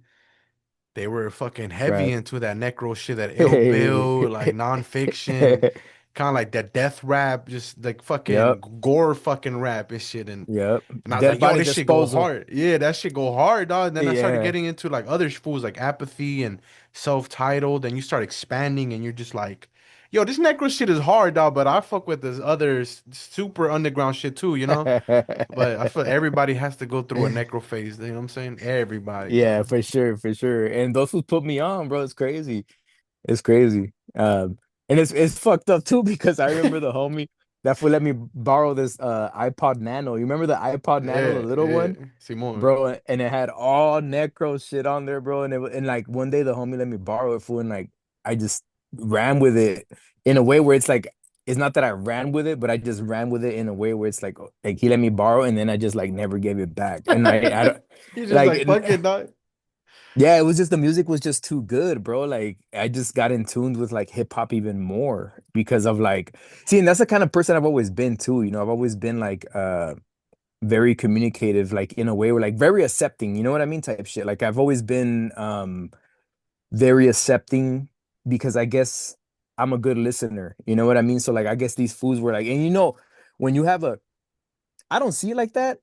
they were fucking heavy Right. into that necro shit, that ill bill, like nonfiction, kind of like that death rap, just like Yep. fucking gore fucking rap and shit. Yep. And I was Dead like, yo, body this shit go disposal. hard. Yeah, that shit go hard, dog. And then I started Yeah. getting into like other fools like apathy and self-titled, and you start expanding and you're just like, yo, this necro shit is hard, dog, but I fuck with this other super underground shit too, you know? But I feel everybody has to go through a necro phase, you know what I'm saying? Everybody, Yeah, dog. for sure, for sure. And those who put me on, bro, it's crazy. It's crazy. And it's fucked up too because I remember the homie that would let me borrow this iPod Nano. You remember the iPod Nano, the Yeah, little yeah. one? Simone. Bro, and it had all necro shit on there, bro. And like one day the homie let me borrow it for, and like I just ran with it in a way where it's like it's not that I ran with it, but I just ran with it in a way where it's like he let me borrow and then I just like never gave it back. And I don't You're just like like, fuck it, dog. yeah, it was just the music was just too good, bro. Like I just got in tuned with like hip hop even more because of like see, and that's the kind of person I've always been too. You know, I've always been like very communicative, like in a way where like very accepting, you know what I mean? Type shit. Like I've always been very accepting because I guess I'm a good listener. You know what I mean? So like I guess these fools were like, and you know, when you have a I don't see it like that,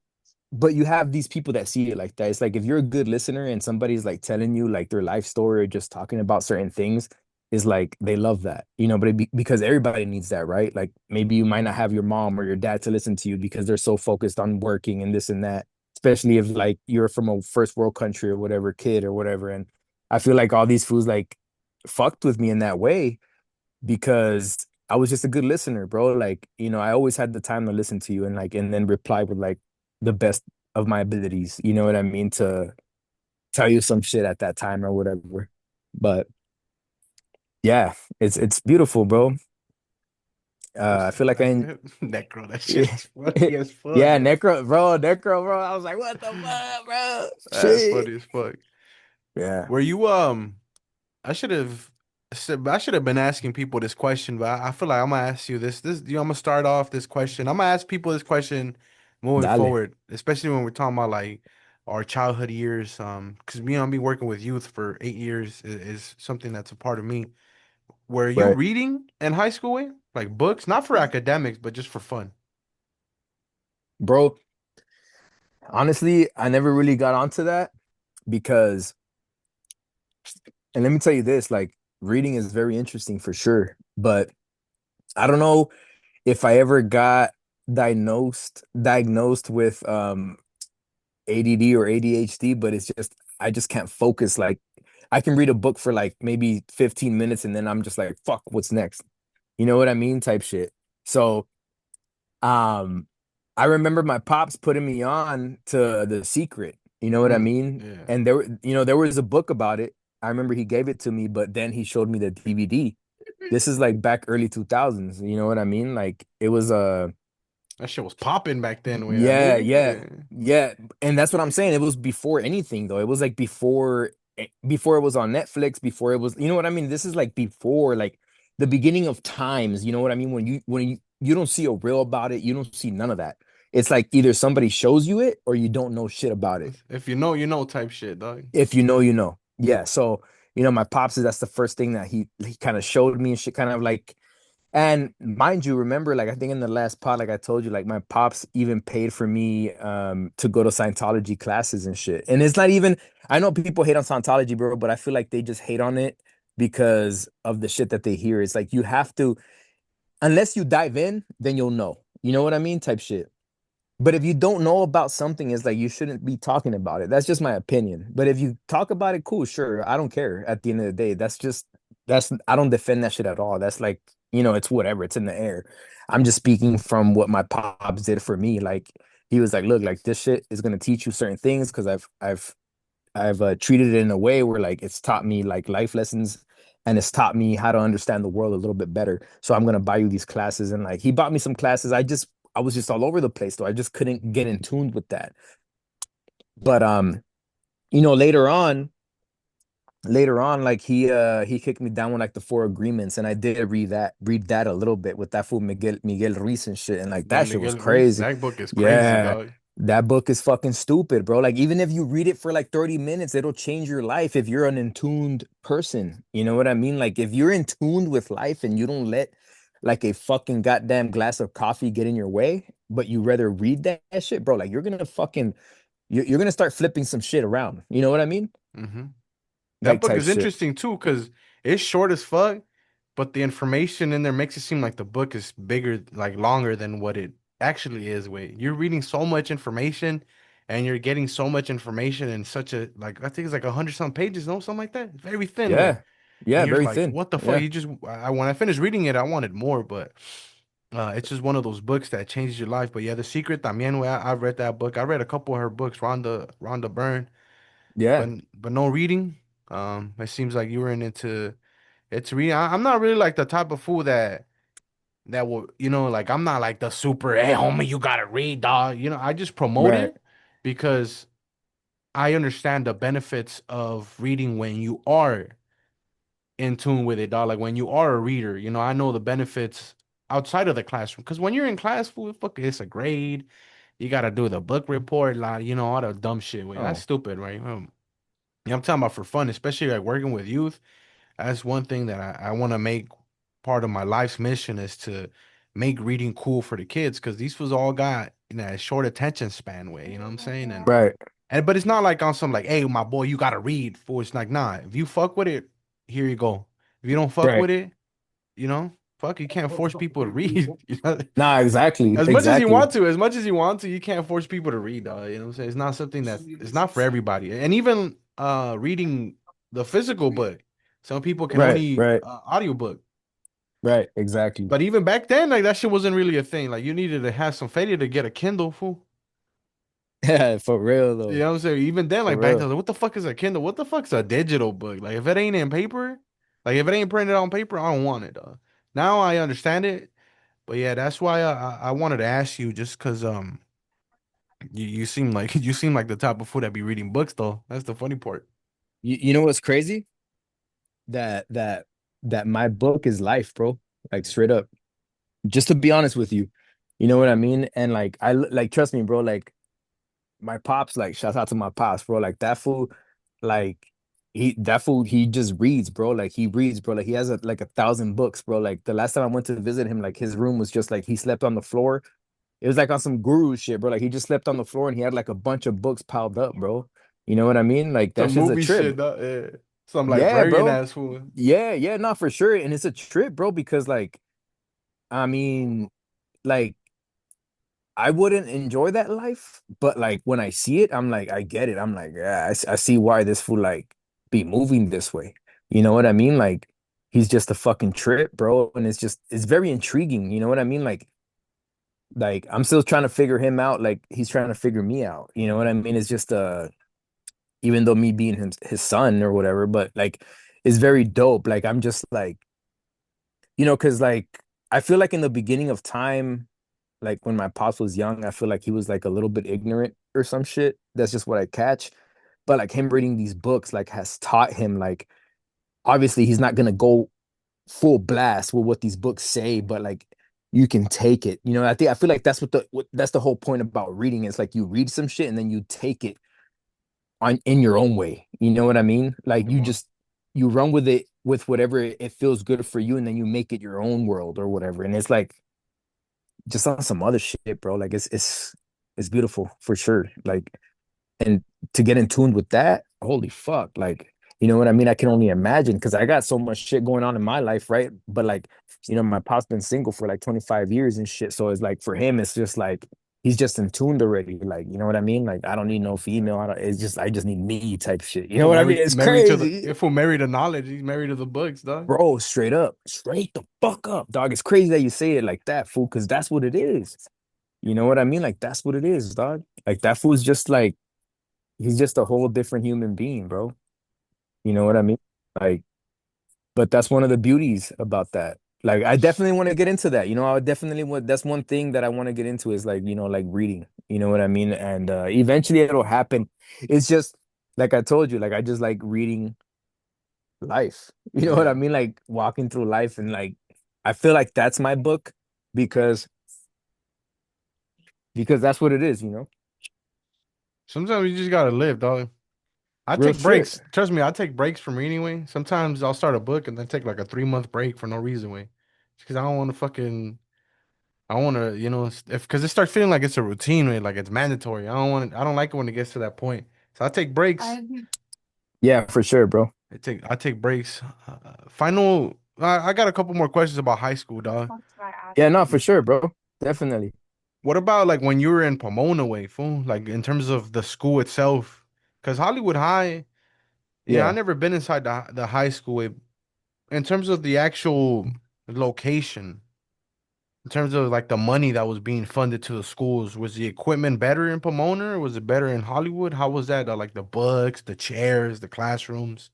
but you have these people that see it like that. It's like if you're a good listener and somebody's like telling you like their life story or just talking about certain things, is like they love that, you know. But because everybody needs that, right? Like maybe you might not have your mom or your dad to listen to you because they're so focused on working and this and that. Especially if like you're from a first world country or whatever, kid or whatever. And I feel like all these fools like fucked with me in that way because I was just a good listener, bro. Like, you know, I always had the time to listen to you and like and then reply with like the best of my abilities, you know what I mean, to tell you some shit at that time or whatever. But Yeah, it's beautiful, bro. What's I feel like Necro? That shit is funny as fuck. yeah, Necro, bro. I was like, what the fuck, bro? That's Shit. funny as fuck. Yeah, Were you I should have I should have been asking people this question, but I feel like I'm gonna ask you this. I'm gonna start off this question. I'm gonna ask people this question moving dale, forward, especially when we're talking about like our childhood years. Because I've been working with youth for 8 years is something that's a part of me. Were you right, reading in high school, Wayne? Like books, not for academics, but just for fun? bro. Honestly, I never really got onto that because, and let me tell you this, like reading is very interesting for sure, but I don't know if I ever got diagnosed with ADD or ADHD, but it's just I just can't focus. Like I can read a book for like maybe 15 minutes and then I'm just like, fuck, what's next? You know what I mean? Type shit. So um I remember my pops putting me on to The Secret. You know what I mean? Yeah. And there was a book about it. I remember he gave it to me, but then he showed me the DVD. This is like back early 2000s. You know what I mean? Like it was That shit was popping back then, Wayne. That yeah, movie? yeah, Yeah. yeah. And that's what I'm saying. It was before anything though. It was like before it was on Netflix, before it was, you know what I mean? This is like before like the beginning of times, you know what I mean? When you don't see a reel about it, you don't see none of that. It's like either somebody shows you it or you don't know shit about it. If you know, you know type shit, dog. If you know, you know. Yeah. So, my pops that's the first thing that he kind of showed me and shit, kind of like, and mind you, remember, like I think in the last pod, like I told you, like my pops even paid for me to go to Scientology classes and shit. And it's not even, I know people hate on Scientology, bro, but I feel like they just hate on it because of the shit that they hear. It's like you have to, unless you dive in, then you'll know. You know what I mean? Type shit. But if you don't know about something, it's like you shouldn't be talking about it. That's just my opinion. But if you talk about it, cool, sure. I don't care at the end of the day. I don't defend that shit at all. That's like, it's whatever. It's in the air. I'm just speaking from what my pops did for me. Like he was like, look, like this shit is gonna teach you certain things because I've treated it in a way where like it's taught me like life lessons and it's taught me how to understand the world a little bit better. So I'm gonna buy you these classes. And like he bought me some classes. I was just all over the place though. I just couldn't get in tune with that. But later on, like he kicked me down with like the four agreements, and I did read that a little bit with that fool Miguel Ruiz and shit, and like Don that shit was Miguel Ruiz. crazy. That book is crazy, Yeah, dog. that book is fucking stupid, bro. Like even if you read it for like 30 minutes, it'll change your life if you're an intuned person. You know what I mean? Like if you're in tuned with life and you don't let like a fucking goddamn glass of coffee get in your way, but you rather read that shit, bro, like you're gonna start flipping some shit around. You know what I mean? Hmm. That Like book type is shit. interesting too, because it's short as fuck, but the information in there makes it seem like the book is bigger, like longer than what it actually is. Wait, you're reading so much information and you're getting so much information in such a like I think it's like 100 some pages, no, something like that. It's very thin way. Yeah. And Yeah, you're just very like, thin. what the fuck? Yeah. You just when I finished reading it, I wanted more, but it's just one of those books that changes your life. But yeah, The Secret, también, way I read that book. I read a couple of her books, Rhonda Byrne, Yeah. but no reading. It seems like you were into it's reading. I'm not really like the type of fool that will, like I'm not like the super, hey homie, you gotta read, dog. I just promote Right. it because I understand the benefits of reading when you are in tune with it, dog. Like when you are a reader, I know the benefits outside of the classroom. Because when you're in class, fool, fuck, it's a grade. You gotta do the book report, like all the dumb shit. Wait, that's Oh, stupid, right? I'm talking about for fun, especially like working with youth. That's one thing that I want to make part of my life's mission is to make reading cool for the kids because these fools all got a short attention span way, you know what I'm saying? right. And but it's not like on some like, hey, my boy, you gotta read for it's like, nah, if you fuck with it, here you go. If you don't fuck Right. with it, fuck, you can't force people to read. Nah, exactly. As much as you Exactly. want to, you can't force people to read, you know what I'm saying? It's not something that it's not for everybody. And even reading the physical book, some people can Right. only Right. audiobook. Right. Exactly. But even back then, like that shit wasn't really a thing. Like you needed to have some failure to get a Kindle, fool. Yeah, for real You though. know what I'm saying? Even then, For like back then, real. like, what the fuck is a Kindle? What the fuck's a digital book? Like if it ain't in paper, Like if it ain't printed on paper, I don't want it, dog. Now I understand it, but yeah, that's why I wanted to ask you just because you seem like you seem like the type of fool that be reading books though. That's the funny part. You know what's crazy? That that that my book is life, bro. Like straight up. Just to be honest with you, you know what I mean? And like like trust me, bro. Like my pops, like shout out to my pops, bro. Like that fool, like he just reads, bro. Like he reads, bro. Like he has like 1,000 books, bro. Like the last time I went to visit him, like his room was just like he slept on the floor. It was like on some guru shit, bro. Like he just slept on the floor and he had like a bunch of books piled up, bro. You know what I mean? Like that Some shit's a movie trip. shit, dog. Yeah. Some Yeah, librarian bro. ass fool. Yeah, yeah, not for sure. And it's a trip, bro, because like, I mean, like I wouldn't enjoy that life, but like when I see it, I'm like, I get it. I'm like, yeah, I see why this fool like be moving this way. You know what I mean? Like he's just a fucking trip, bro. And it's very intriguing. You know what I mean? Like I'm still trying to figure him out. Like he's trying to figure me out. You know what I mean? It's just even though me being his son or whatever, but like it's very dope. Like I'm just like, because like I feel like in the beginning of time, like when my pops was young, I feel like he was like a little bit ignorant or some shit. That's just what I catch. But like him reading these books, like has taught him, like, obviously he's not gonna go full blast with what these books say, but like you can take it. I feel like that's the whole point about reading. It's like you read some shit and then you take it on in your own way. You know what I mean? Like you run with it with whatever it feels good for you, and then you make it your own world or whatever. And it's like just on some other shit, bro. Like it's beautiful for sure. Like, and to get in tune with that, holy fuck. Like, you know what I mean? I can only imagine because I got so much shit going on in my life, right? But like, my pop's been single for like 25 years and shit. So it's like for him, it's just like he's just in tuned already. Like, you know what I mean? Like, I don't need no female. I just need me type shit. You know Fool what I mean? married It's married to the crazy. if fool married to knowledge, he's married to the books, dog. Bro, straight up, straight the fuck up, dog. It's crazy that you say it like that, fool, because that's what it is. You know what I mean? Like that's what it is, dog. Like that fool's just like he's just a whole different human being, bro. You know what I mean? Like, but that's one of the beauties about that. Like, I definitely want to get into that. I would definitely want. That's one thing that I want to get into is like, like reading. You know what I mean? And eventually it'll happen. It's just like I told you, like I just like reading life. You know what I Yeah. mean? Like walking through life and like I feel like that's my book because that's what it is. Sometimes you just gotta live, dog. I Real take shit. breaks. Trust me, I take breaks from reading way. Sometimes I'll start a book and then take like a 3 month break for no reason way. Because I don't want to fucking I want to, if because it starts feeling like it's a routine way, like it's mandatory. I don't like it when it gets to that point. So I take breaks. Yeah, for sure, bro. I take breaks. Final. I got a couple more questions about high school, dog. Yeah, no, for sure, bro. Definitely. What about like when you were in Pomona way, fool? Like in terms of the school itself, because Hollywood High, yeah, I Yeah. never been inside the high school way. In terms of the actual location, in terms of like the money that was being funded to the schools, was the equipment better in Pomona or was it better in Hollywood? How was that? Like the books, the chairs, the classrooms?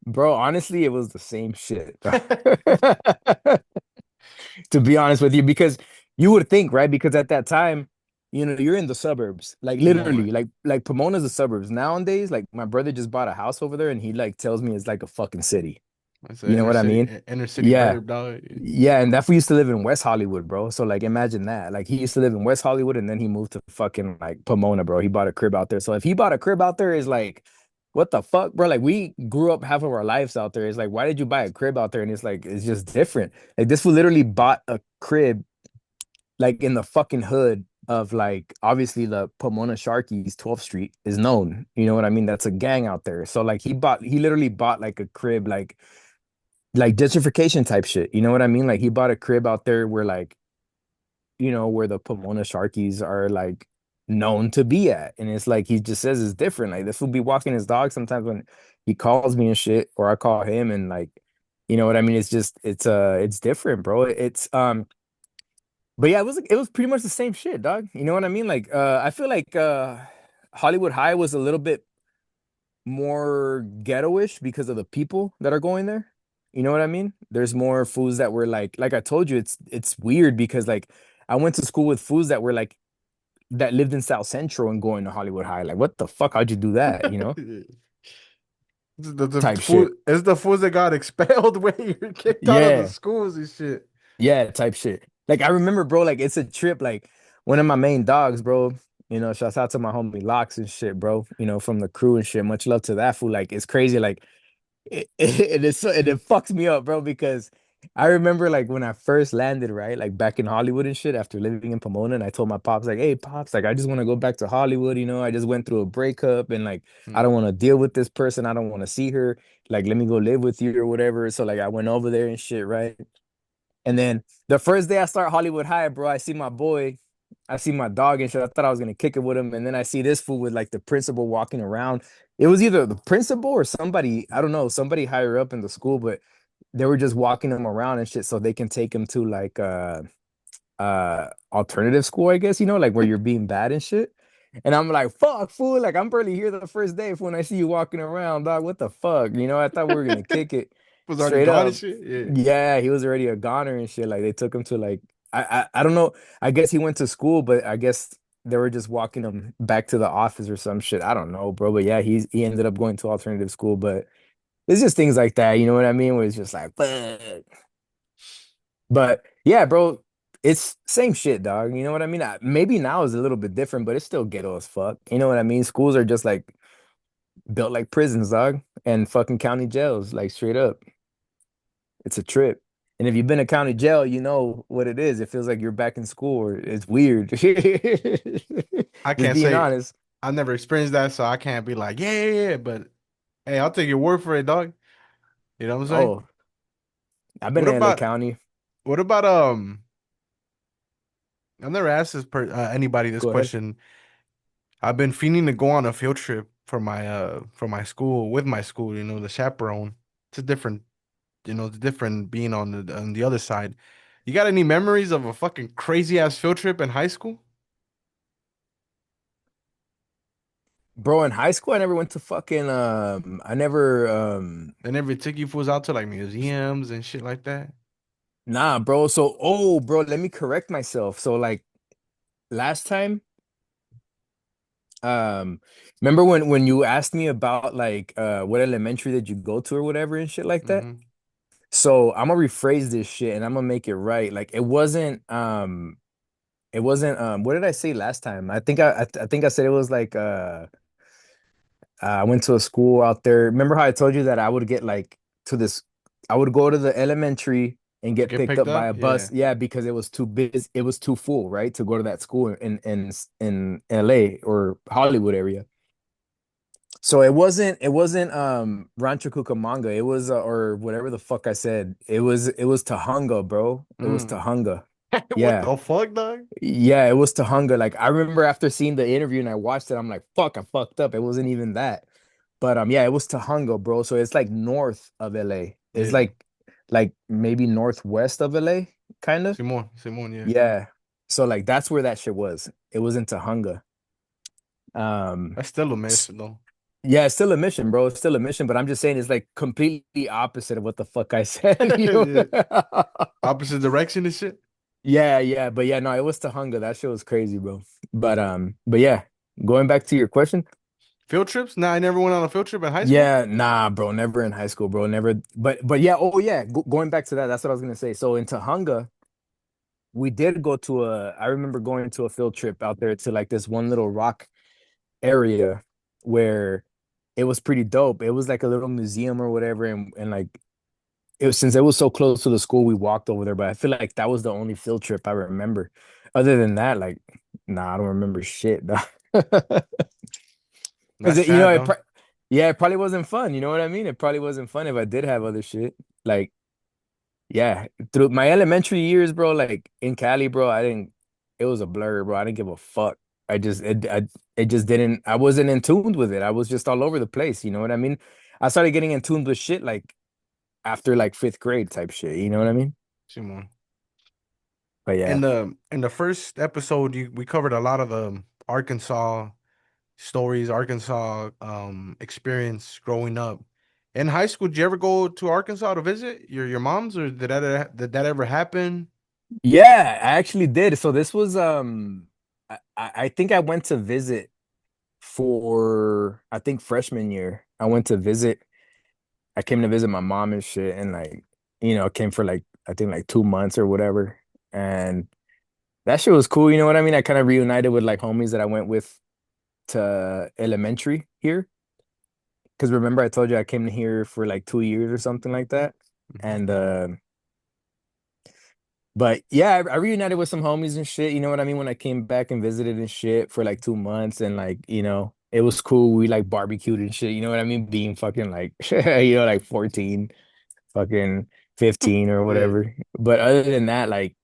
Bro, honestly, it was the same shit. To be honest with you, because you would think, right? Because at that time, you're in the suburbs, like Pomona. literally, like Pomona's the suburbs. Nowadays, like my brother just bought a house over there and he like tells me it's like a fucking city. It's an You know what I mean? inner city Yeah. verb, dog. Yeah, and that fool used to live in West Hollywood, bro. So like imagine that. Like he used to live in West Hollywood and then he moved to fucking like Pomona, bro. He bought a crib out there. So if he bought a crib out there, is like, what the fuck, bro? Like we grew up half of our lives out there. It's like, why did you buy a crib out there? And it's like, it's just different. Like this fool literally bought a crib like in the fucking hood of like obviously the Pomona Sharkies, 12th Street is known. You know what I mean? That's a gang out there. So like he literally bought like a crib, like gentrification type shit. You know what I mean? Like he bought a crib out there where like, where the Pomona Sharkies are like known to be at. And it's like he just says it's different. Like this will be walking his dog sometimes when he calls me and shit, or I call him and like, you know what I mean? It's just it's different, bro. But yeah, it was pretty much the same shit, dog. You know what I mean? Like I feel like Hollywood High was a little bit more ghetto-ish because of the people that are going there. You know what I mean? There's more fools that were like I told you, it's weird because like I went to school with fools that were like that lived in South Central and going to Hollywood High. Like, what the fuck? How'd you do that? You know? The Type food shit. it's the foods that got expelled when you're kicked out of the Yeah. schools and shit. Yeah, type shit. Like I remember, bro, like it's a trip. Like one of my main dogs, bro. Shouts out to my homie Locks and shit, bro. From the crew and shit. Much love to that fool. Like it's crazy. Like it fucks me up, bro, because I remember like when I first landed, right? Like back in Hollywood and shit after living in Pomona, and I told my pops, like, hey, pops, like I just want to go back to Hollywood, I just went through a breakup and like I Mm. don't want to deal with this person. I don't want to see her. Like, let me go live with you or whatever. So like I went over there and shit, right? And then the first day I start Hollywood High, bro, I see my boy, I see my dog and shit. I thought I was gonna kick it with him. And then I see this fool with like the principal walking around. It was either the principal or somebody, I don't know, somebody higher up in the school, but they were just walking him around and shit so they can take him to like alternative school, I guess, like where you're being bad and shit. And I'm like, fuck, fool. Like, I'm barely here the first day when I see you walking around, dog. What the fuck? I thought we were gonna kick it Was already straight gone and up. shit. Yeah. Yeah, he was already a goner and shit. Like, they took him to like, I don't know. I guess he went to school, but I guess they were just walking him back to the office or some shit. I don't know, bro. But yeah, he ended up going to alternative school. But it's just things like that. You know what I mean? Where it's just like, fuck. But yeah, bro, it's same shit, dog. You know what I mean? Maybe now is a little bit different, but it's still ghetto as fuck. You know what I mean? Schools are just like built like prisons, dog, and fucking county jails, like straight up. It's a trip. And if you've been to county jail, you know what it is. It feels like you're back in school, or it's weird. I Just can't being say honest. I've never experienced that, so I can't be like, yeah, yeah, yeah. But hey, I'll take your word for it, dog. You know what I'm saying? Oh, I've been What to LA about County. what about I've never asked anybody this Go ahead. question. I've been fiending to go on a field trip for my school with my school, the chaperone. It's a different, it's different being on the other side. You got any memories of a fucking crazy ass field trip in high school? Bro, in high school, I never went to fucking I never They never took you fools out to like museums and shit like that? nah, bro. So, oh, bro, let me correct myself. So, like last time, um, remember when you asked me about like what elementary did you go to or whatever and shit like that? Mm-hmm. So I'm gonna rephrase this shit and I'm gonna make it right. Like it wasn't what did I say last time? I think I said it was like I went to a school out there. Remember how I told you that I would get like to this, I would go to the elementary and To get get picked picked up by up? a Yeah. bus. Yeah, because it was too busy, it was too full, right? To go to that school in LA or Hollywood area. So it wasn't Rancho Cucamonga. It was or whatever the fuck I said. It was Tahunga, bro. It was Mm. Tahunga. What Yeah. the fuck, dog? Yeah, it was Tahunga. Like I remember after seeing the interview and I watched it, I'm like, fuck, I fucked up. It wasn't even that. But yeah, it was Tahunga, bro. So it's like north of LA. It's Yeah. like maybe northwest of LA, kind of. Simon, Simon, yeah. Yeah. So like that's where that shit was. It was in Tahunga. Um That's still a s- miss, though. yeah, it's still a mission, bro. It's still a mission, but I'm just saying it's like completely opposite of what the fuck I said, Yeah. Opposite direction and shit. Yeah, yeah, but yeah, no, it was Tahunga. That shit was crazy, bro. But yeah, going back to your question, Field trips? Nah, I never went on a field trip in high school. yeah, nah, bro, never in high school, bro, never. But yeah, oh yeah, going back to that, that's what I was gonna say. So in Tahunga, we did go to I remember going to a field trip out there to like this one little rock area where it was pretty dope. It was like a little museum or whatever, and like it was since it was so close to the school, we walked over there. But I feel like that was the only field trip I remember. Other than that, like, nah, I don't remember shit. Because That's sad, though. yeah, it probably wasn't fun. You know what I mean? It probably wasn't fun if I did have other shit. Like, yeah, through my elementary years, bro, like in Cali, bro, I didn't. It was a blur, bro. I didn't give a fuck. It just didn't. I wasn't in tune with it. I was just all over the place. You know what I mean? I started getting in tune with shit like after like fifth grade type shit. You know what I mean? Simon. But In yeah, the first episode, we covered a lot of the Arkansas stories, Arkansas experience growing up. In high school, did you ever go to Arkansas to visit your mom's, or did that ever happen? Yeah, I actually did. So this was I think I went to visit for I think freshman year. I went to visit. I came to visit my mom and shit, and like came for like I think like 2 months or whatever, and that shit was cool. You know what I mean? I kind of reunited with like homies that I went with to elementary here. Because remember I told you I came here for like 2 years or something like that, Mhm. and but yeah, I reunited with some homies and shit. You know what I mean? When I came back and visited and shit for like 2 months, and like, it was cool. We like barbecued and shit. You know what I mean? Being fucking like, like 14, fucking 15 or Yeah. whatever. But other than that, like,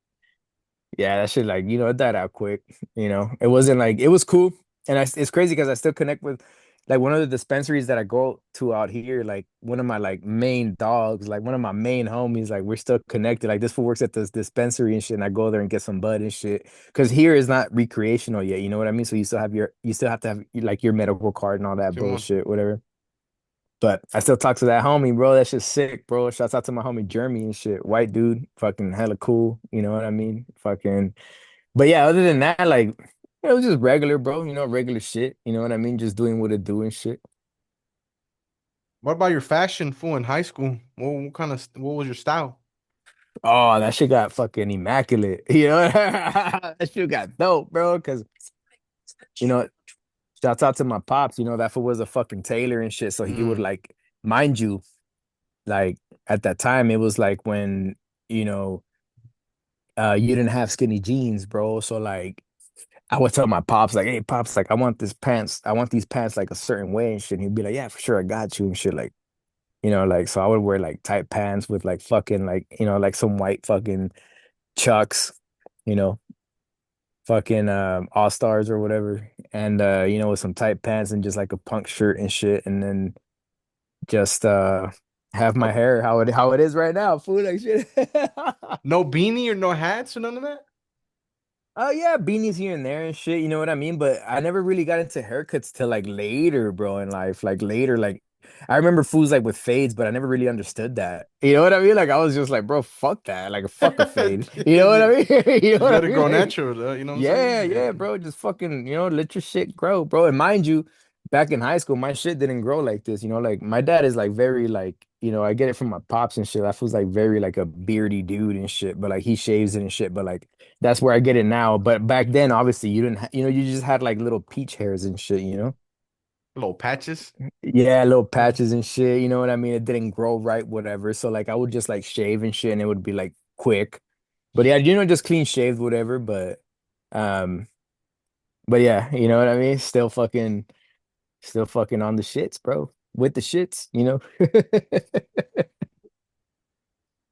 yeah, that shit, like, it died out quick. It wasn't like, it was cool. And it's crazy because I still connect with like one of the dispensaries that I go to out here, like one of my like main dogs, like one of my main homies, like we're still connected. Like this fool works at this dispensary and shit, and I go there and get some bud and shit. Because here is not recreational yet, you know what I mean? So you still have to have like your medical card and all that Simón. bullshit, whatever. But I still talk to that homie, bro. That shit's sick, bro. Shouts out to my homie Jeremy and shit. White dude, fucking hella cool. You know what I mean? Fucking. But yeah, other than that, like it was just regular, bro. Regular shit. You know what I mean? Just doing what it do and shit. What about your fashion, fool, in high school? What was your style? Oh, that shit got fucking immaculate. That shit got dope, bro. Cause you know, shouts out to my pops. That fool was a fucking tailor and shit. So he would Mm. like, mind you, like at that time, it was like when you know you didn't have skinny jeans, bro. So like I would tell my pops, like, hey pops, like I want these pants like a certain way and shit. And he'd be like, yeah, for sure, I got you and shit. Like, like so I would wear like tight pants with like fucking like, like some white fucking chucks, you know, fucking all stars or whatever. And with some tight pants and just like a punk shirt and shit. And then just have my No, hair how it is right now, fool like shit. no beanie or no hats or none of that? Oh yeah, beanies here and there and shit, you know what I mean? But I never really got into haircuts till like later, bro, in life. Like later, like I remember fools like with fades, but I never really understood that. You know what I mean? Like I was just like, bro, fuck that. Like fuck a fade. You know what I Just mean? You know just what I let it mean? grow Like, natural, though, you know what I'm yeah, saying? yeah, Yeah. bro. Just fucking, let your shit grow, bro. And mind you, back in high school, my shit didn't grow like this. Like my dad is like very like, I get it from my pops and shit. That feels like very like a beardy dude and shit, but like he shaves it and shit. But like that's where I get it now. But back then, obviously, you didn't, you just had like little peach hairs and shit. Little patches. Yeah, little patches and shit. You know what I mean? It didn't grow right, whatever. So like I would just like shave and shit, and it would be like quick. But yeah, just clean shaved, whatever. Um. But yeah, you know what I mean? Still fucking on the shits, bro. With the shits.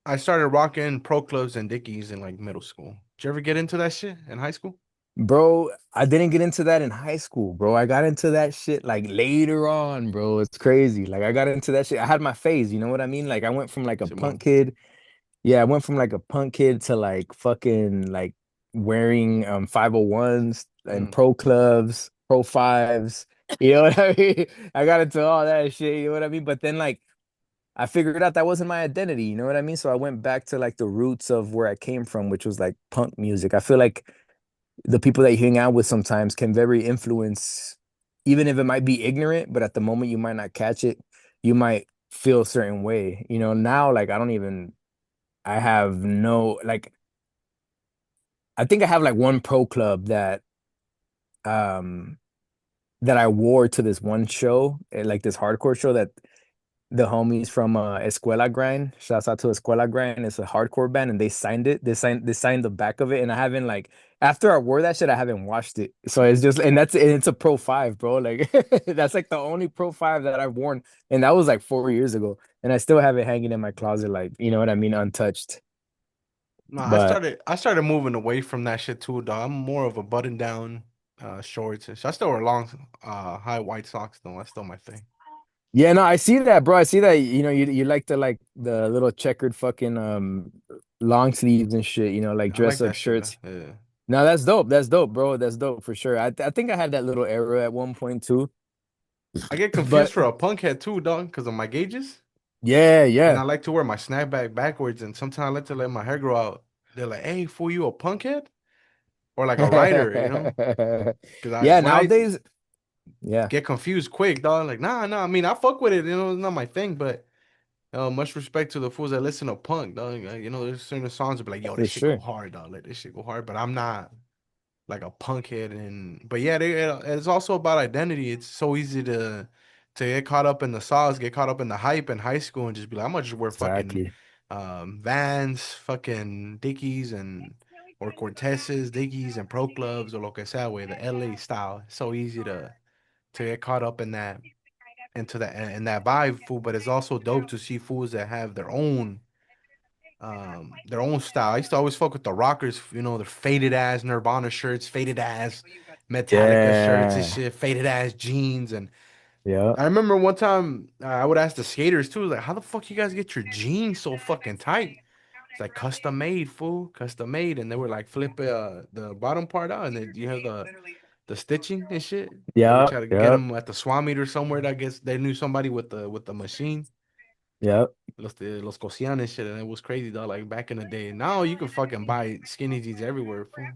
I started rocking pro clubs and dickies in like middle school. Did you ever get into that shit in high school? Bro, I didn't get into that in high school, bro. I got into that shit like later on, bro. It's crazy. Like I got into that shit. I had my phase, you know what I mean? Like I went from like a Simón. punk kid. Yeah, I went from like a punk kid to like fucking like wearing 501s and Mm. pro clubs, pro fives. You know what I mean? I got into all that shit, you know what I mean? But then like I figured out that wasn't my identity, you know what I mean? So I went back to like the roots of where I came from, which was like punk music. I feel like the people that you hang out with sometimes can very influence, even if it might be ignorant, but at the moment you might not catch it, you might feel a certain way. Now like I have no like I think I have like one pro club um that I wore to this one show, like this hardcore show that the homies from Escuela Grind. Shouts out to Escuela Grind. It's a hardcore band, and they signed it. They signed the back of it, and I haven't like after I wore that shit, I haven't watched it. So it's just and it's a Pro 5, bro. Like that's like the only Pro 5 that I've worn, and that was like 4 years ago, and I still have it hanging in my closet, like you know what I mean, untouched. No, I But started I started moving away from that shit too, dog. I'm more of a button down shorts. I still wear long high white socks though. That's still my thing. yeah, no, I see that, bro. I see that. You like the little checkered fucking long sleeves and shit. Like I like dress up that shit, though. shirts. Yeah. No, that's dope. That's dope, bro. That's dope for sure. I think I had that little era at one point too. I get confused But for a punk head too, dog, because of my gauges. yeah, And yeah. I like to wear my snapback backwards, and sometimes I like to let my hair grow out. They're like, "Hey, fool, you a punk head or like a writer?" You know? Because I Yeah, when I nowadays, yeah, get confused quick, dog. Like, nah, nah. I mean, I fuck with it. You know, it's not my thing, but much respect to the fools that listen to punk, dog. You know, there's certain songs that be like, "Yo, for this shit go sure. hard, dog. Like, this shit go hard." But I'm not like a punk head, and but yeah, it's also about identity. It's so easy to get caught up in the sauce, get caught up in the hype in high school, and just be like, I'm gonna just wear fucking Exactly. Vans, fucking Dickies, and or Cortezes, Dickies, and Pro Clubs, or lo que sea, way the LA style. It's so easy to get caught up in that into that in that vibe, fool. But it's also dope to see fools that have their own style. I used to always fuck with the rockers, you know, their faded ass Nirvana shirts, faded ass Metallica shirts and Yeah. shit, faded ass jeans. And Yeah. I remember one time I would ask the skaters too, like, how the fuck you guys get your jeans so fucking tight? It's like custom made, fool, custom made. And they were like flip the bottom part out, and then you have the stitching and shit. They would Yeah. try to get Yeah. them at the swap meet or somewhere. That I guess they knew somebody with the machine. Yeah. Los cosían and shit, and it was crazy, dog. Like back in the day. Now you can fucking buy skinny jeans everywhere, fool.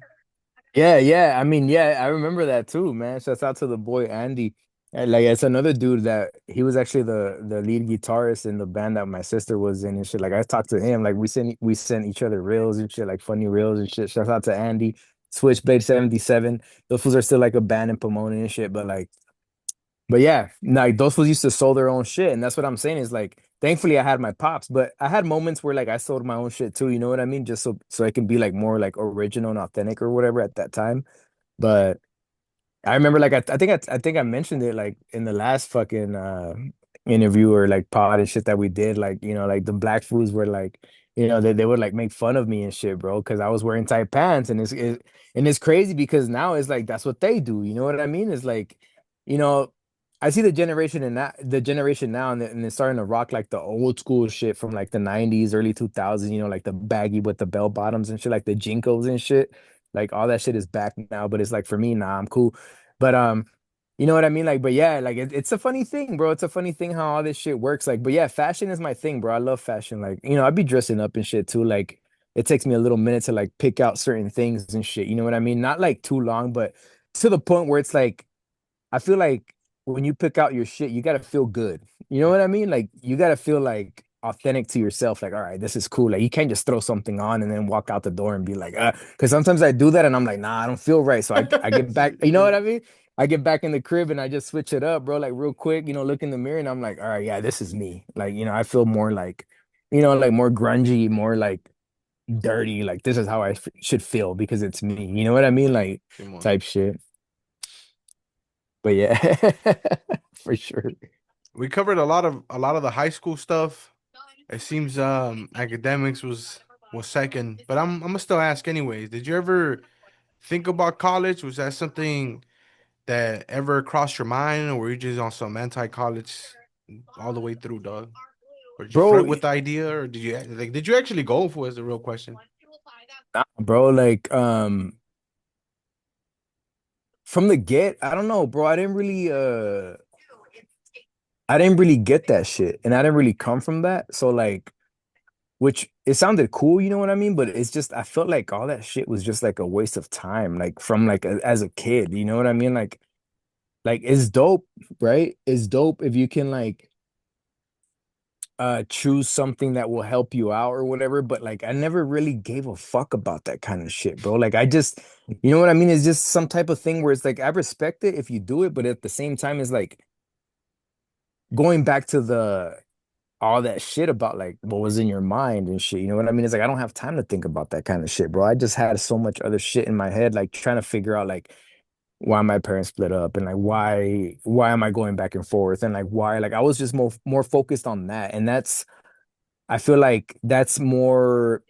Yeah, yeah. I mean, yeah, I remember that too, man. Shouts out to the boy Andy. And, like, it's another dude that he was actually the lead guitarist in the band that my sister was in and shit. Like I talked to him, like we sent each other reels and shit, like funny reels and shit. Shouts out to Andy, Switchblade 77. Those fools are still like a band in Pomona and shit, but yeah, like those fools used to sell their own shit, and that's what I'm saying is like, thankfully I had my pops, but I had moments where like I sold my own shit too. You know what I mean? Just so I can be like more like original and authentic or whatever at that time. But I remember like I think I mentioned it like in the last fucking interview or like pod and shit that we did. Like, like the black foods were like, they would like make fun of me and shit, bro, because I was wearing tight pants, and it's crazy because now it's like that's what they do. You know what I mean? It's like, you know, I see the generation now, and they're starting to rock like the old school shit from like the 90s, early 2000s, like the baggy with the bell bottoms and shit, like the Jinkos and shit. Like all that shit is back now, but it's like for me, nah, I'm cool. But you know what I mean? Like, but yeah, like it's a funny thing, bro. It's a funny thing how all this shit works. Like, but yeah, fashion is my thing, bro. I love fashion. Like, I'd be dressing up and shit too. Like, it takes me a little minute to like pick out certain things and shit. You know what I mean? Not like too long, but to the point where it's like I feel like when you pick out your shit, you gotta feel good. You know what I mean? Like you gotta feel like authentic to yourself. Like, all right, this is cool. Like you can't just throw something on and then walk out the door and be like, because sometimes I do that and I'm like, nah, I don't feel right. So I get back, you know what I mean? I get back in the crib and I just switch it up, bro, like real quick, look in the mirror and I'm like, all right, yeah, this is me. Like, I feel more like, like more grungy, more like dirty. Like this is how I should feel because it's me. You know what I mean? Like Simón. type shit. But yeah, for sure. We covered a lot of the high school stuff. It seems academics was second, but I'm gonna still ask anyways. Did you ever think about college? Was that something that ever crossed your mind, or were you just on some anti-college all the way through, dog? Or did you flirt Bro, with the idea, or did you actually go for it? Is the real question. nah, bro, like from the get, I don't know, bro. I didn't really get that shit. And I didn't really come from that. So like which it sounded cool, you know what I mean? But it's just I felt like all that shit was just like a waste of time, like from like as a kid, you know what I mean? Like it's dope, right? It's dope if you can like choose something that will help you out or whatever, but like I never really gave a fuck about that kind of shit, bro. Like I just, you know what I mean? It's just some type of thing where it's like I respect it if you do it, but at the same time it's like going back to the all that shit about like what was in your mind and shit. You know what I mean? It's like I don't have time to think about that kind of shit, bro. I just had so much other shit in my head, like trying to figure out like why my parents split up and like why am I going back and forth and like why like I was just more focused on that. And I feel like that's more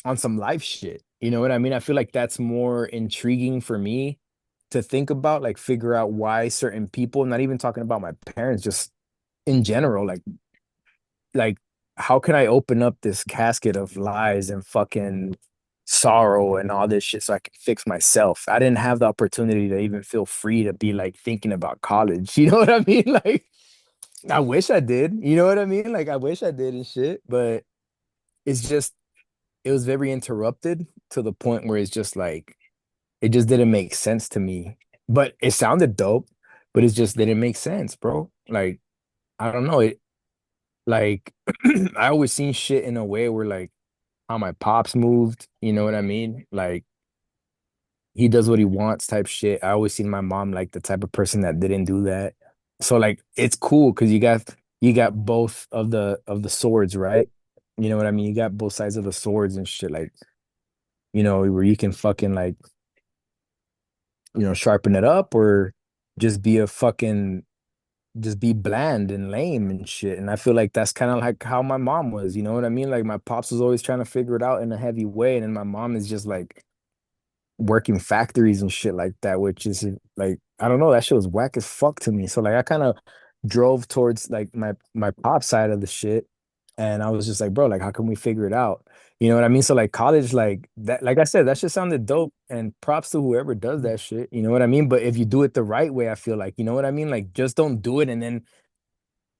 on some life shit. You know what I mean? I feel like that's more intriguing for me to think about, like figure out why certain people, not even talking about my parents, just in general, like how can I open up this casket of lies and fucking sorrow and all this shit so I can fix myself. I didn't have the opportunity to even feel free to be like thinking about college. You know what I mean? Like I wish I did. You know what I mean? Like I wish I did and shit, but it's just it was very interrupted to the point where it's just like it just didn't make sense to me. But it sounded dope, but it just didn't make sense, bro. Like I don't know it. Like I always seen shit in a way where like how my pops moved. You know what I mean? Like he does what he wants type shit. I always seen my mom like the type of person that didn't do that. So like it's cool because you got both of the swords, right? You know what I mean? You got both sides of the swords and shit, like, where you can fucking like, sharpen it up or just be a fucking just be bland and lame and shit. And I feel like that's kind of like how my mom was, you know what I mean? Like my pops was always trying to figure it out in a heavy way, and then my mom is just like working factories and shit like that, which is like I don't know, that shit was whack as fuck to me. So like I kind of drove towards like my pop side of the shit, and I was just like, bro, like how can we figure it out? You know what I mean? So like college, like that, like I said, that shit sounded dope, and props to whoever does that shit. You know what I mean? But if you do it the right way, I feel like, you know what I mean? Like just don't do it, and then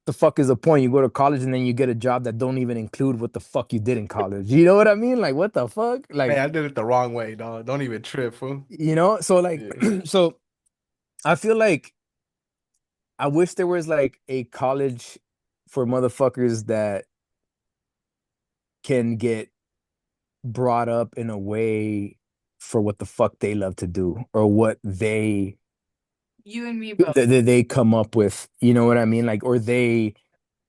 the fuck is the point? You go to college and then you get a job that don't even include what the fuck you did in college. You know what I mean? Like what the fuck? Hey, Like I did it the wrong way, dog. Don't even trip, fool. so like Yeah. so I feel like I wish there was like a college for motherfuckers that can get brought up in a way for what the fuck they love to do or what You and me both. they come up with, you know what I mean? Like, or they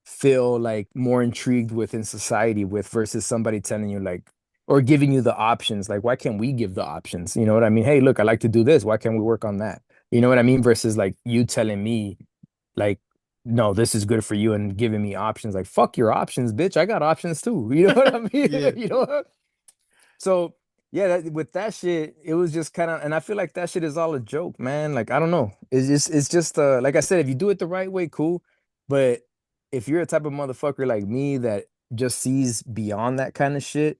feel like more intrigued with in society with versus somebody telling you like or giving you the options. Like, why can't we give the options? You know what I mean? Hey, look, I like to do this. Why can't we work on that? You know what I mean? Versus like you telling me like, no, this is good for you and giving me options. Like, fuck your options, bitch. I got options too. You know what I mean? Yeah. You know? So yeah, with that shit, it was just kind of, and I feel like that shit is all a joke, man. Like, I don't know. It's just like I said, if you do it the right way, cool. But if you're a type of motherfucker like me that just sees beyond that kind of shit,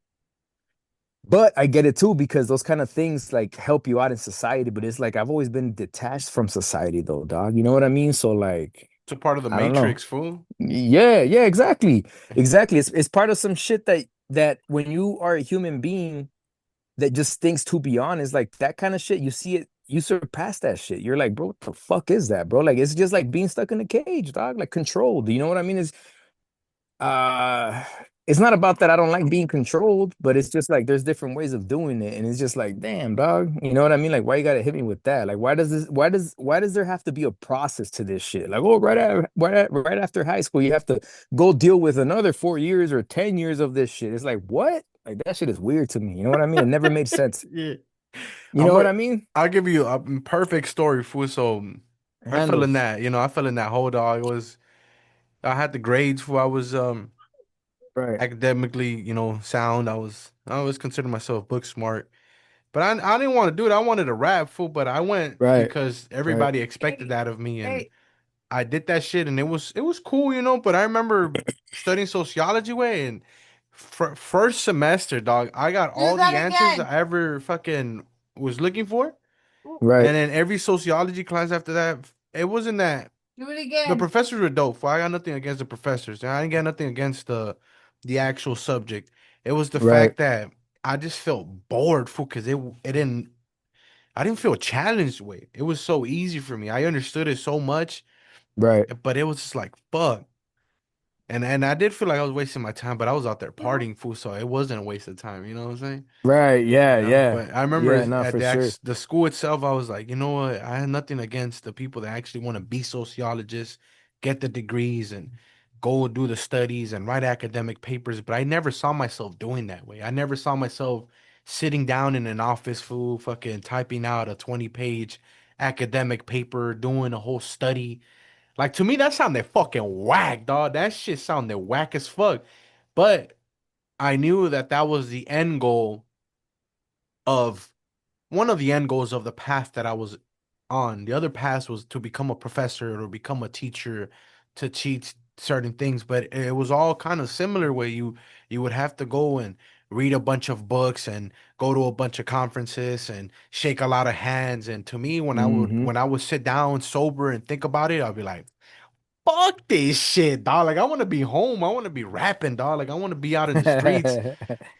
but I get it too, because those kind of things like help you out in society. But it's like I've always been detached from society though, dog. You know what I mean? So like, It's a part of the I don't know. Matrix, fool. Yeah, yeah, exactly. Exactly. It's part of some shit that when you are a human being that just thinks too beyond is like that kind of shit. You see it, you surpass that shit. You're like, bro, what the fuck is that, bro? Like it's just like being stuck in a cage, dog, like controlled. You know what I mean? Uh it's not about that I don't like being controlled, but it's just like there's different ways of doing it. And it's just like, damn, dog. You know what I mean? Like, why you gotta hit me with that? Like, why does there have to be a process to this shit? Like, oh, right after high school, you have to go deal with another 4 years or 10 years of this shit. It's like, what? Like that shit is weird to me. You know what I mean? It never made sense. Yeah. You I'm know what a, I mean? I'll give you a perfect story, fool. So I fell Handle. in that, I fell in that hole, dog. I had the grades, fool. I was Right. academically, sound. I always consider myself book smart. But I didn't want to do it. I wanted to rap, fool, but I went Right. because Right. everybody expected that of me, and Hey, I did that shit, and it was cool, But I remember studying sociology way, and first semester, dog, I got do all the that answers again. I ever fucking was looking for, Right. and then every sociology class after that, it wasn't that Do it the again. professors were dope. Fool. I got nothing against the professors, and I didn't get nothing against the actual subject. It was the Right. fact that I just felt bored, fool, because it didn't. I didn't feel challenged with it. It was so easy for me. I understood it so much, Right. but it was just like fuck. And I did feel like I was wasting my time, but I was out there partying, fool, so it wasn't a waste of time. You know what I'm saying? Right. Yeah. Yeah. But I remember Yeah. No, at for sure. the school itself, I was like, you know what? I had nothing against the people that actually want to be sociologists, get the degrees, and go do the studies and write academic papers. But I never saw myself doing that way. I never saw myself sitting down in an office, fool, fucking typing out a 20-page academic paper, doing a whole study. Like to me, that sounded fucking whack, dog. That shit sounded whack as fuck. But I knew that that was the end goal of one of the end goals of the path that I was on. The other path was to become a professor or become a teacher to teach certain things, but it was all kind of similar where you would have to go and read a bunch of books and go to a bunch of conferences and shake a lot of hands. And to me, Hmm. when I would sit down sober and think about it, I'd be like, fuck this shit, dog. Like I want to be home. I want to be rapping, dog. Like I want to be out in the streets.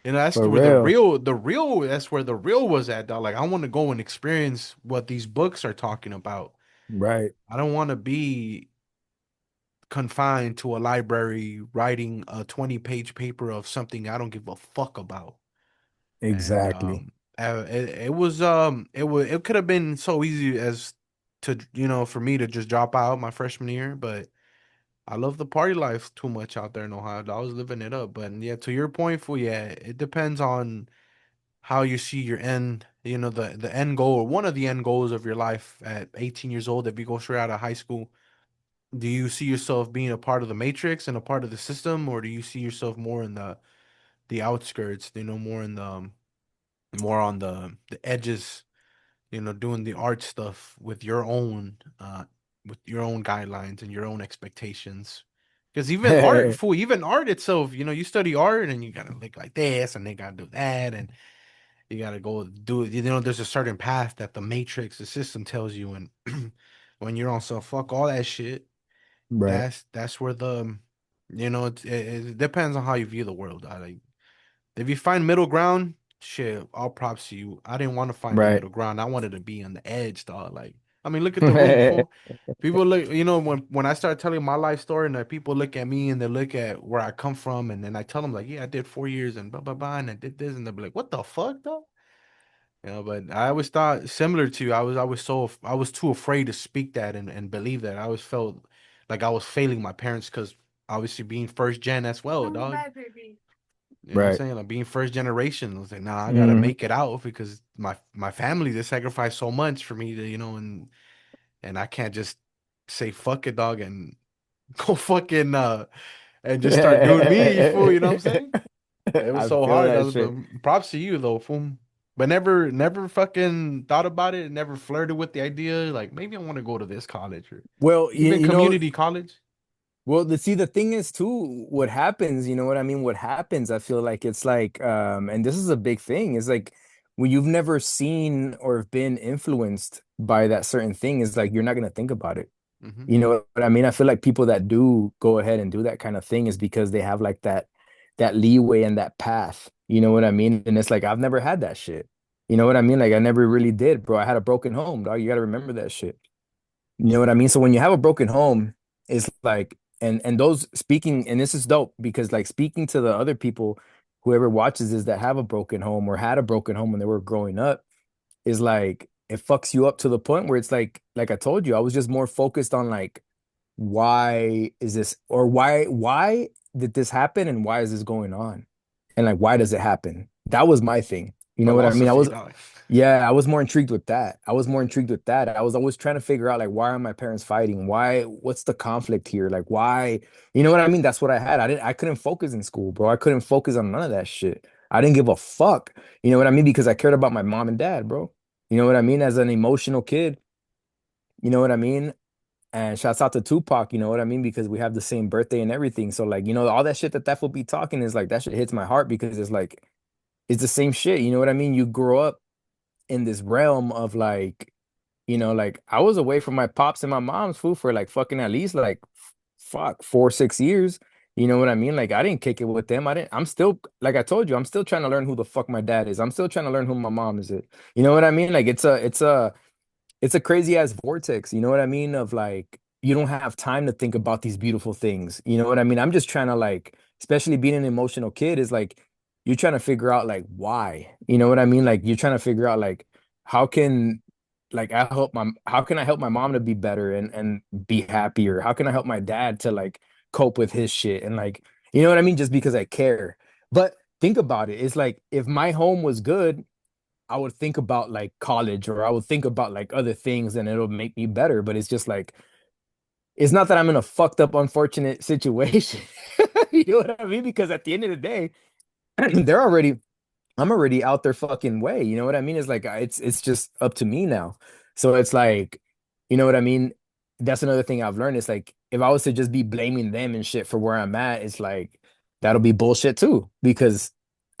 You know, that's For where real. that's where the real was at, dog. Like I want to go and experience what these books are talking about. Right. I don't want to be confined to a library writing a 20-page paper of something I don't give a fuck about. And Exactly. it could have been so easy as to, for me to just drop out my freshman year, but I love the party life too much out there in Ohio. I was living it up. But yeah, to your point, fool, yeah, it depends on how you see your end, the end goal, or one of the end goals of your life at 18 years old. If you go straight out of high school, do you see yourself being a part of the matrix and a part of the system, or do you see yourself more in the outskirts, more in more on the edges, doing the art stuff with your own guidelines and your own expectations. Because even art itself, you study art and you gotta look like this and they gotta do that and you gotta go do it. There's a certain path that the matrix, the system tells you, and when you're on so fuck all that shit, Right. that's where it depends on how you view the world. Like if you find middle ground, shit, all props to you. I didn't want to find the Right. middle ground. I wanted to be on the edge, dog. Like, I mean, look at the room, fool. People look, when I start telling my life story and people look at me and they look at where I come from, and then I tell them like, yeah, I did 4 years and blah blah blah, and I did this, and they'll be like, what the fuck, dog? But I always thought similar to you. I was too afraid to speak that and believe that. I always felt like I was failing my parents because obviously being first gen as well, dog. You know what I'm Right. saying? Like being first generation, I was like, nah, I gotta Hmm. make it out because my family they sacrificed so much for me to, and I can't just say fuck it, dog, and go fucking and just start doing me, you fool. You know what I'm saying? It was I so feel hard. that shit. Props to you though, fool. But never fucking thought about it. Never flirted with the idea. Like maybe I want to go to this college or Well, even you know, community college. well, the thing is too, what happens, you know what I mean? What happens, I feel like it's like, and this is a big thing, is like when you've never seen or been influenced by that certain thing, is like you're not gonna think about it. Hmm. You know what I mean? I feel like people that do go ahead and do that kind of thing is because they have like that leeway and that path. You know what I mean? And it's like I've never had that shit. You know what I mean? Like I never really did, bro. I had a broken home, dog. You got to remember that shit. You know what I mean? So when you have a broken home, it's like, and those speaking, and this is dope because like speaking to the other people, whoever watches this that have a broken home or had a broken home when they were growing up, is like it fucks you up to the point where it's like I told you, I was just more focused on like why is this, or why did this happen and why is this going on? And like why does it happen? That was my thing. You know what I mean? Philosophy, dog. Yeah, I was more intrigued with that. I was more intrigued with that. I was always trying to figure out like why are my parents fighting? What's the conflict here? Like why, you know what I mean? That's what I had. I couldn't focus in school, bro. I couldn't focus on none of that shit. I didn't give a fuck. You know what I mean? Because I cared about my mom and dad, bro. You know what I mean? As an emotional kid, you know what I mean? And shouts out to Tupac, you know what I mean? Because we have the same birthday and everything. So like, all that shit that will be talking is like that shit hits my heart because it's like it's the same shit. You know what I mean? You grow up in this realm of like, like I was away from my pops and my mom's food for like fucking at least like fuck 4 6 years. You know what I mean? Like I didn't kick it with them. I'm still, like I told you, I'm still trying to learn who the fuck my dad is. I'm still trying to learn who my mom is. You know what I mean? Like it's a crazy ass vortex, you know what I mean? Of like, you don't have time to think about these beautiful things. You know what I mean? I'm just trying to like, especially being an emotional kid, is like, you're trying to figure out like why, you know what I mean? Like, you're trying to figure out like, how can, how can I help my mom to be better and be happier? How can I help my dad to like cope with his shit? And like, you know what I mean? Just because I care. But think about it. It's like, if my home was good, I would think about like college or I would think about like other things and it'll make me better. But it's just like, it's not that I'm in a fucked up, unfortunate situation. You know what I mean? Because at the end of the day, they're already, I'm already out their fucking way. You know what I mean? It's like, it's just up to me now. So it's like, you know what I mean? That's another thing I've learned. It's like, if I was to just be blaming them and shit for where I'm at, it's like, that'll be bullshit too. Because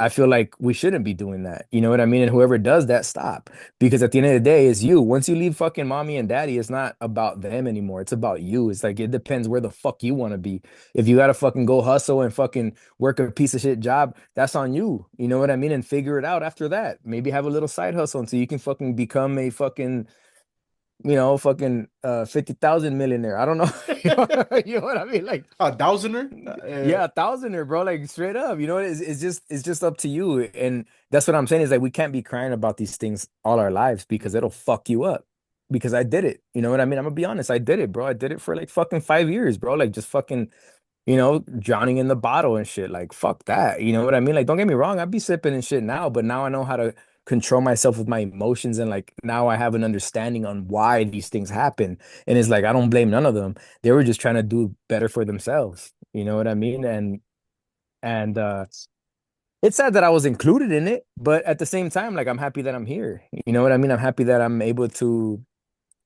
I feel like we shouldn't be doing that. You know what I mean? And whoever does that, stop. Because at the end of the day, it's you. Once you leave fucking mommy and daddy, it's not about them anymore. It's about you. It's like it depends where the fuck you want to be. If you gotta fucking go hustle and fucking work a piece of shit job, that's on you. You know what I mean? And figure it out after that. Maybe have a little side hustle until you can fucking become a fucking fucking 50,000 millionaire. I don't know. You know what I mean? Like A thousander? yeah, a thousander, bro. Like straight up. You know what? It's just up to you. And that's what I'm saying is like we can't be crying about these things all our lives because it'll fuck you up. Because I did it. You know what I mean? I'm gonna be honest. I did it, bro. I did it for like fucking 5 years, bro. Like just fucking drowning in the bottle and shit. Like, fuck that. You know what I mean? Like, don't get me wrong, I'd be sipping and shit now, but now I know how to control myself with my emotions. And like, now I have an understanding on why these things happen. And it's like, I don't blame none of them. They were just trying to do better for themselves. You know what I mean? And it's sad that I was included in it, but at the same time, like, I'm happy that I'm here. You know what I mean? I'm happy that I'm able to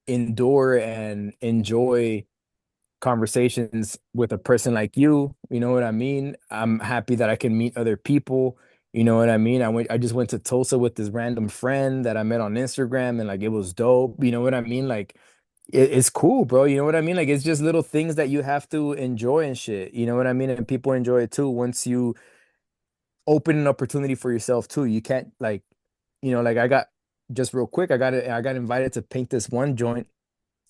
endure and enjoy conversations with a person like you know what I mean? I'm happy that I can meet other people. You know what I mean? I just went to Tulsa with this random friend that I met on Instagram and like it was dope. You know what I mean? Like it's cool, bro. You know what I mean? Like it's just little things that you have to enjoy and shit. You know what I mean? And people enjoy it too once you open an opportunity for yourself too. You can't like, like I got just real quick, I got invited to paint this one joint.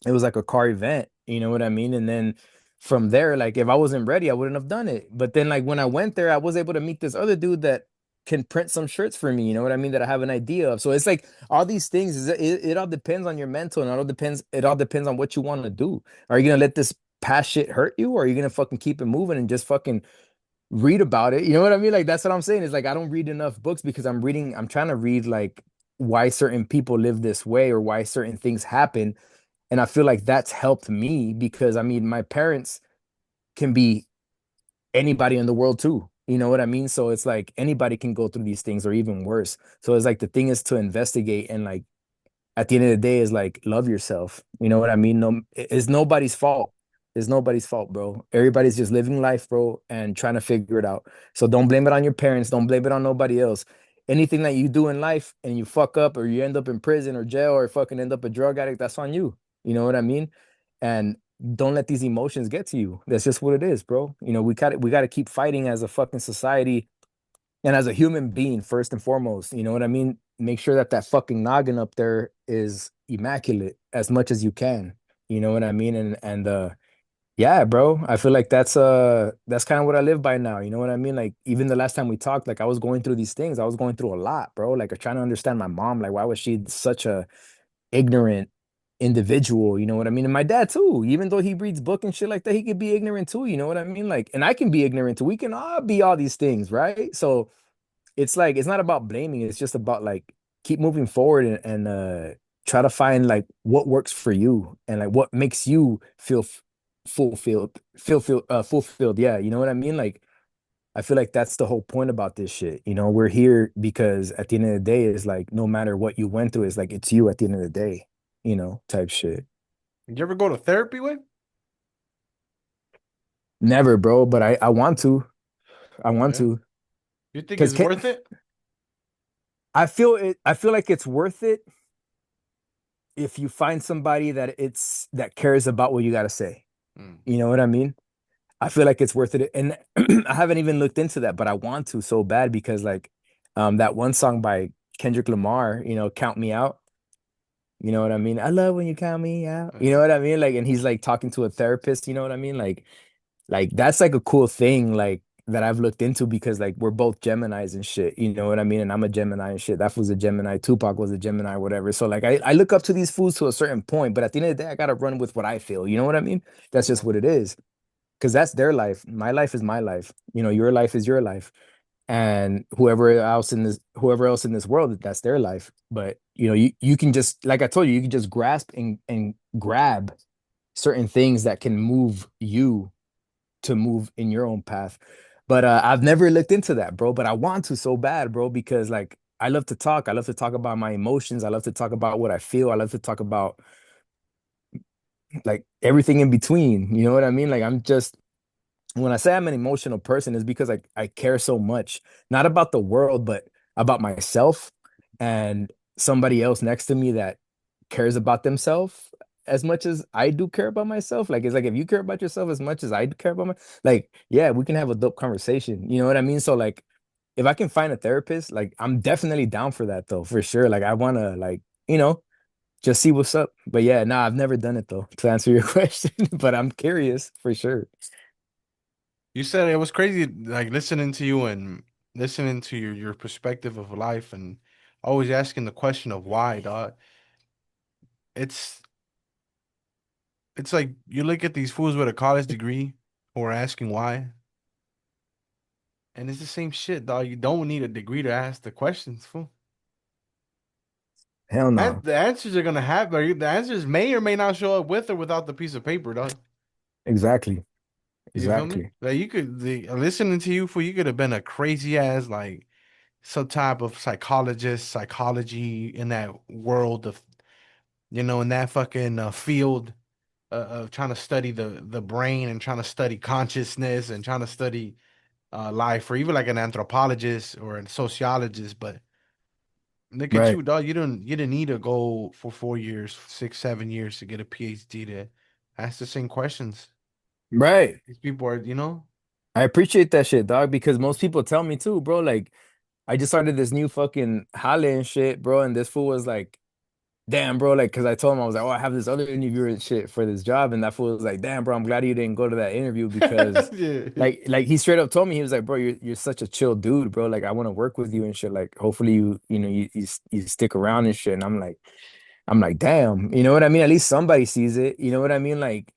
It was like a car event, you know what I mean? And then from there, like if I wasn't ready, I wouldn't have done it. But then like when I went there, I was able to meet this other dude that can print some shirts for me, you know what I mean? That I have an idea of. So it's like all these things it all depends on your mental and it all depends on what you want to do. Are you gonna let this past shit hurt you, or are you gonna fucking keep it moving and just fucking read about it? You know what I mean? Like that's what I'm saying. Is like I don't read enough books because I'm trying to read like why certain people live this way or why certain things happen. And I feel like that's helped me because I mean, my parents can be anybody in the world too. You know what I mean? So it's like anybody can go through these things or even worse. So it's like the thing is to investigate and like at the end of the day is like love yourself. You know what I mean? No, it's nobody's fault. It's nobody's fault, bro. Everybody's just living life, bro, and trying to figure it out. So don't blame it on your parents. Don't blame it on nobody else. Anything that you do in life and you fuck up or you end up in prison or jail or fucking end up a drug addict, that's on you. You know what I mean? And don't let these emotions get to you. That's just what it is, bro. We gotta keep fighting as a fucking society and as a human being, first and foremost, you know what I mean? Make sure that that fucking noggin up there is immaculate as much as you can. You know what I mean? And yeah, bro, I feel like that's kind of what I live by now. You know what I mean? Like even the last time we talked, like I was going through these things. I was going through a lot, bro. Like trying to understand my mom. Like why was she such a ignorant individual? You know what I mean? And my dad too. Even though he reads book and shit like that, he could be ignorant too. You know what I mean? Like, and I can be ignorant too. We can all be all these things, right? So it's like it's not about blaming, it's just about like keep moving forward and try to find like what works for you and like what makes you feel fulfilled. Yeah, you know what I mean? Like I feel like that's the whole point about this shit. We're here because at the end of the day it's like no matter what you went through, it's like it's you at the end of the day, type shit. Did you ever go to therapy with? Never, bro, but I want to. I Oh want yeah. to. You think Because it's worth it? I feel like it's worth it if you find somebody that cares about what you got to say. Mm. You know what I mean? I feel like it's worth it. And I haven't even looked into that, but I want to so bad because like that one song by Kendrick Lamar, Count Me Out. You know what I mean? I love when you count me out. You know Yeah. what I mean? Like, and he's like talking to a therapist, you know what I mean? Like that's like a cool thing, like that I've looked into because like we're both Geminis and shit, you know what I mean? And I'm a Gemini and shit. That was a Gemini, Tupac was a Gemini, whatever. So like I look up to these fools to a certain point, but at the end of the day, I gotta run with what I feel. You know what I mean? That's just Yeah. what it is. Because that's their life. My life is my life. Your life is your life. And whoever else in this world, that's their life. But you can just like I told you, you can just grasp and grab certain things that can move you to move in your own path. But I've never looked into that, bro. But I want to so bad, bro, because like I love to talk. I love to talk about my emotions. I love to talk about what I feel. I love to talk about like everything in between. You know what I mean? Like I'm just when I say I'm an emotional person, is because I care so much, not about the world, but about myself and somebody else next to me that cares about themselves as much as I do care about myself. Like it's like if you care about yourself as much as I care about my like, yeah, we can have a dope conversation. You know what I mean? So like if I can find a therapist, like I'm definitely down for that though, for sure. Like I wanna like, just see what's up. But yeah, nah, I've never done it though, to answer your question. But I'm curious for sure. You said it was crazy, like listening to you and listening to your perspective of life and always asking the question of why, dog. It's it's like you look at these fools with a college degree who are asking why, and it's the same shit, dog. You don't need a degree to ask the questions, fool. Hell And no. the answers are gonna have, the answers may or may not show up with or without the piece of paper, dog. Exactly. You feel me? Exactly. Like listening to you, fool, you could have been a crazy ass like some type of psychologist, psychology in that world of, in that fucking field of trying to study the brain and trying to study consciousness and trying to study life, or even like an anthropologist or a sociologist. But look at Right. you, dog. You didn't need to go for 4 years, 6, 7 years to get a PhD to ask the same questions. Right. These people are. I appreciate that shit, dog, because most people tell me too, bro. Like, I just started this new fucking holla and shit, bro. And this fool was like, damn, bro. Like, cause I told him, I was like, oh, I have this other interview and shit for this job. And that fool was like, damn, bro, I'm glad you didn't go to that interview because Yeah. like he straight up told me, he was like, bro, you're such a chill dude, bro. Like, I want to work with you and shit. Like, hopefully you stick around and shit. And I'm like, damn, you know what I mean? At least somebody sees it. You know what I mean? Like,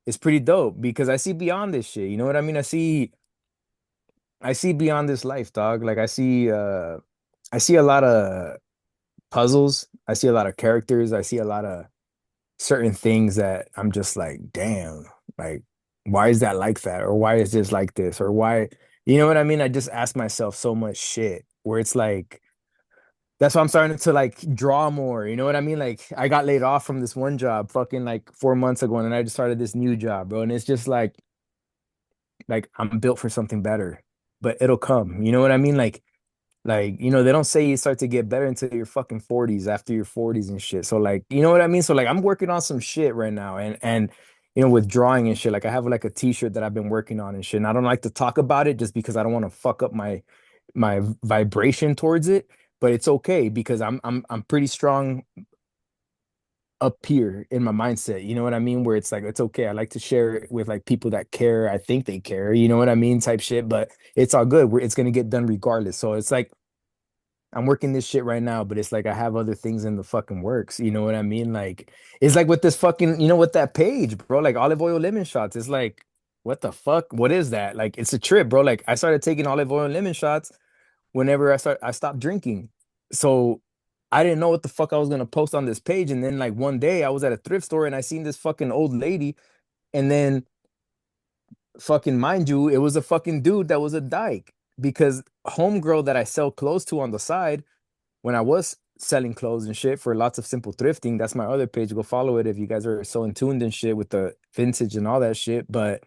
it's pretty dope because I see beyond this shit. You know what I mean? I see beyond this life, dog. Like I see a lot of puzzles. I see a lot of characters. I see a lot of certain things that I'm just like, damn, like why is that like that? Or why is this like this? Or why, you know what I mean? I just ask myself so much shit where it's like that's why I'm starting to like draw more. You know what I mean? Like I got laid off from this one job fucking like 4 months ago, and then I just started this new job, bro. And it's just like I'm built for something better, but it'll come. You know what I mean? Like, they don't say you start to get better until your fucking 40s, after your 40s and shit. So like, you know what I mean? So like I'm working on some shit right now and with drawing and shit. Like I have like a t-shirt that I've been working on and shit. And I don't like to talk about it just because I don't want to fuck up my vibration towards it. But it's okay because I'm pretty strong up here in my mindset. You know what I mean? Where it's like it's okay. I like to share it with like people that care. I think they care. You know what I mean? Type shit. But it's all good. It's gonna get done regardless. So it's like I'm working this shit right now, but it's like I have other things in the fucking works. You know what I mean? Like it's like with this fucking, with that page, bro, like olive oil lemon shots. It's like, what the fuck? What is that? Like it's a trip, bro. Like I started taking olive oil and lemon shots whenever I stopped drinking. So I didn't know what the fuck I was gonna post on this page. And then like one day I was at a thrift store and I seen this fucking old lady, and then fucking mind you, it was a fucking dude that was a dyke because homegirl that I sell clothes to on the side when I was selling clothes and shit for lots of simple thrifting. That's my other page. Go follow it if you guys are so in tuned and shit with the vintage and all that shit. But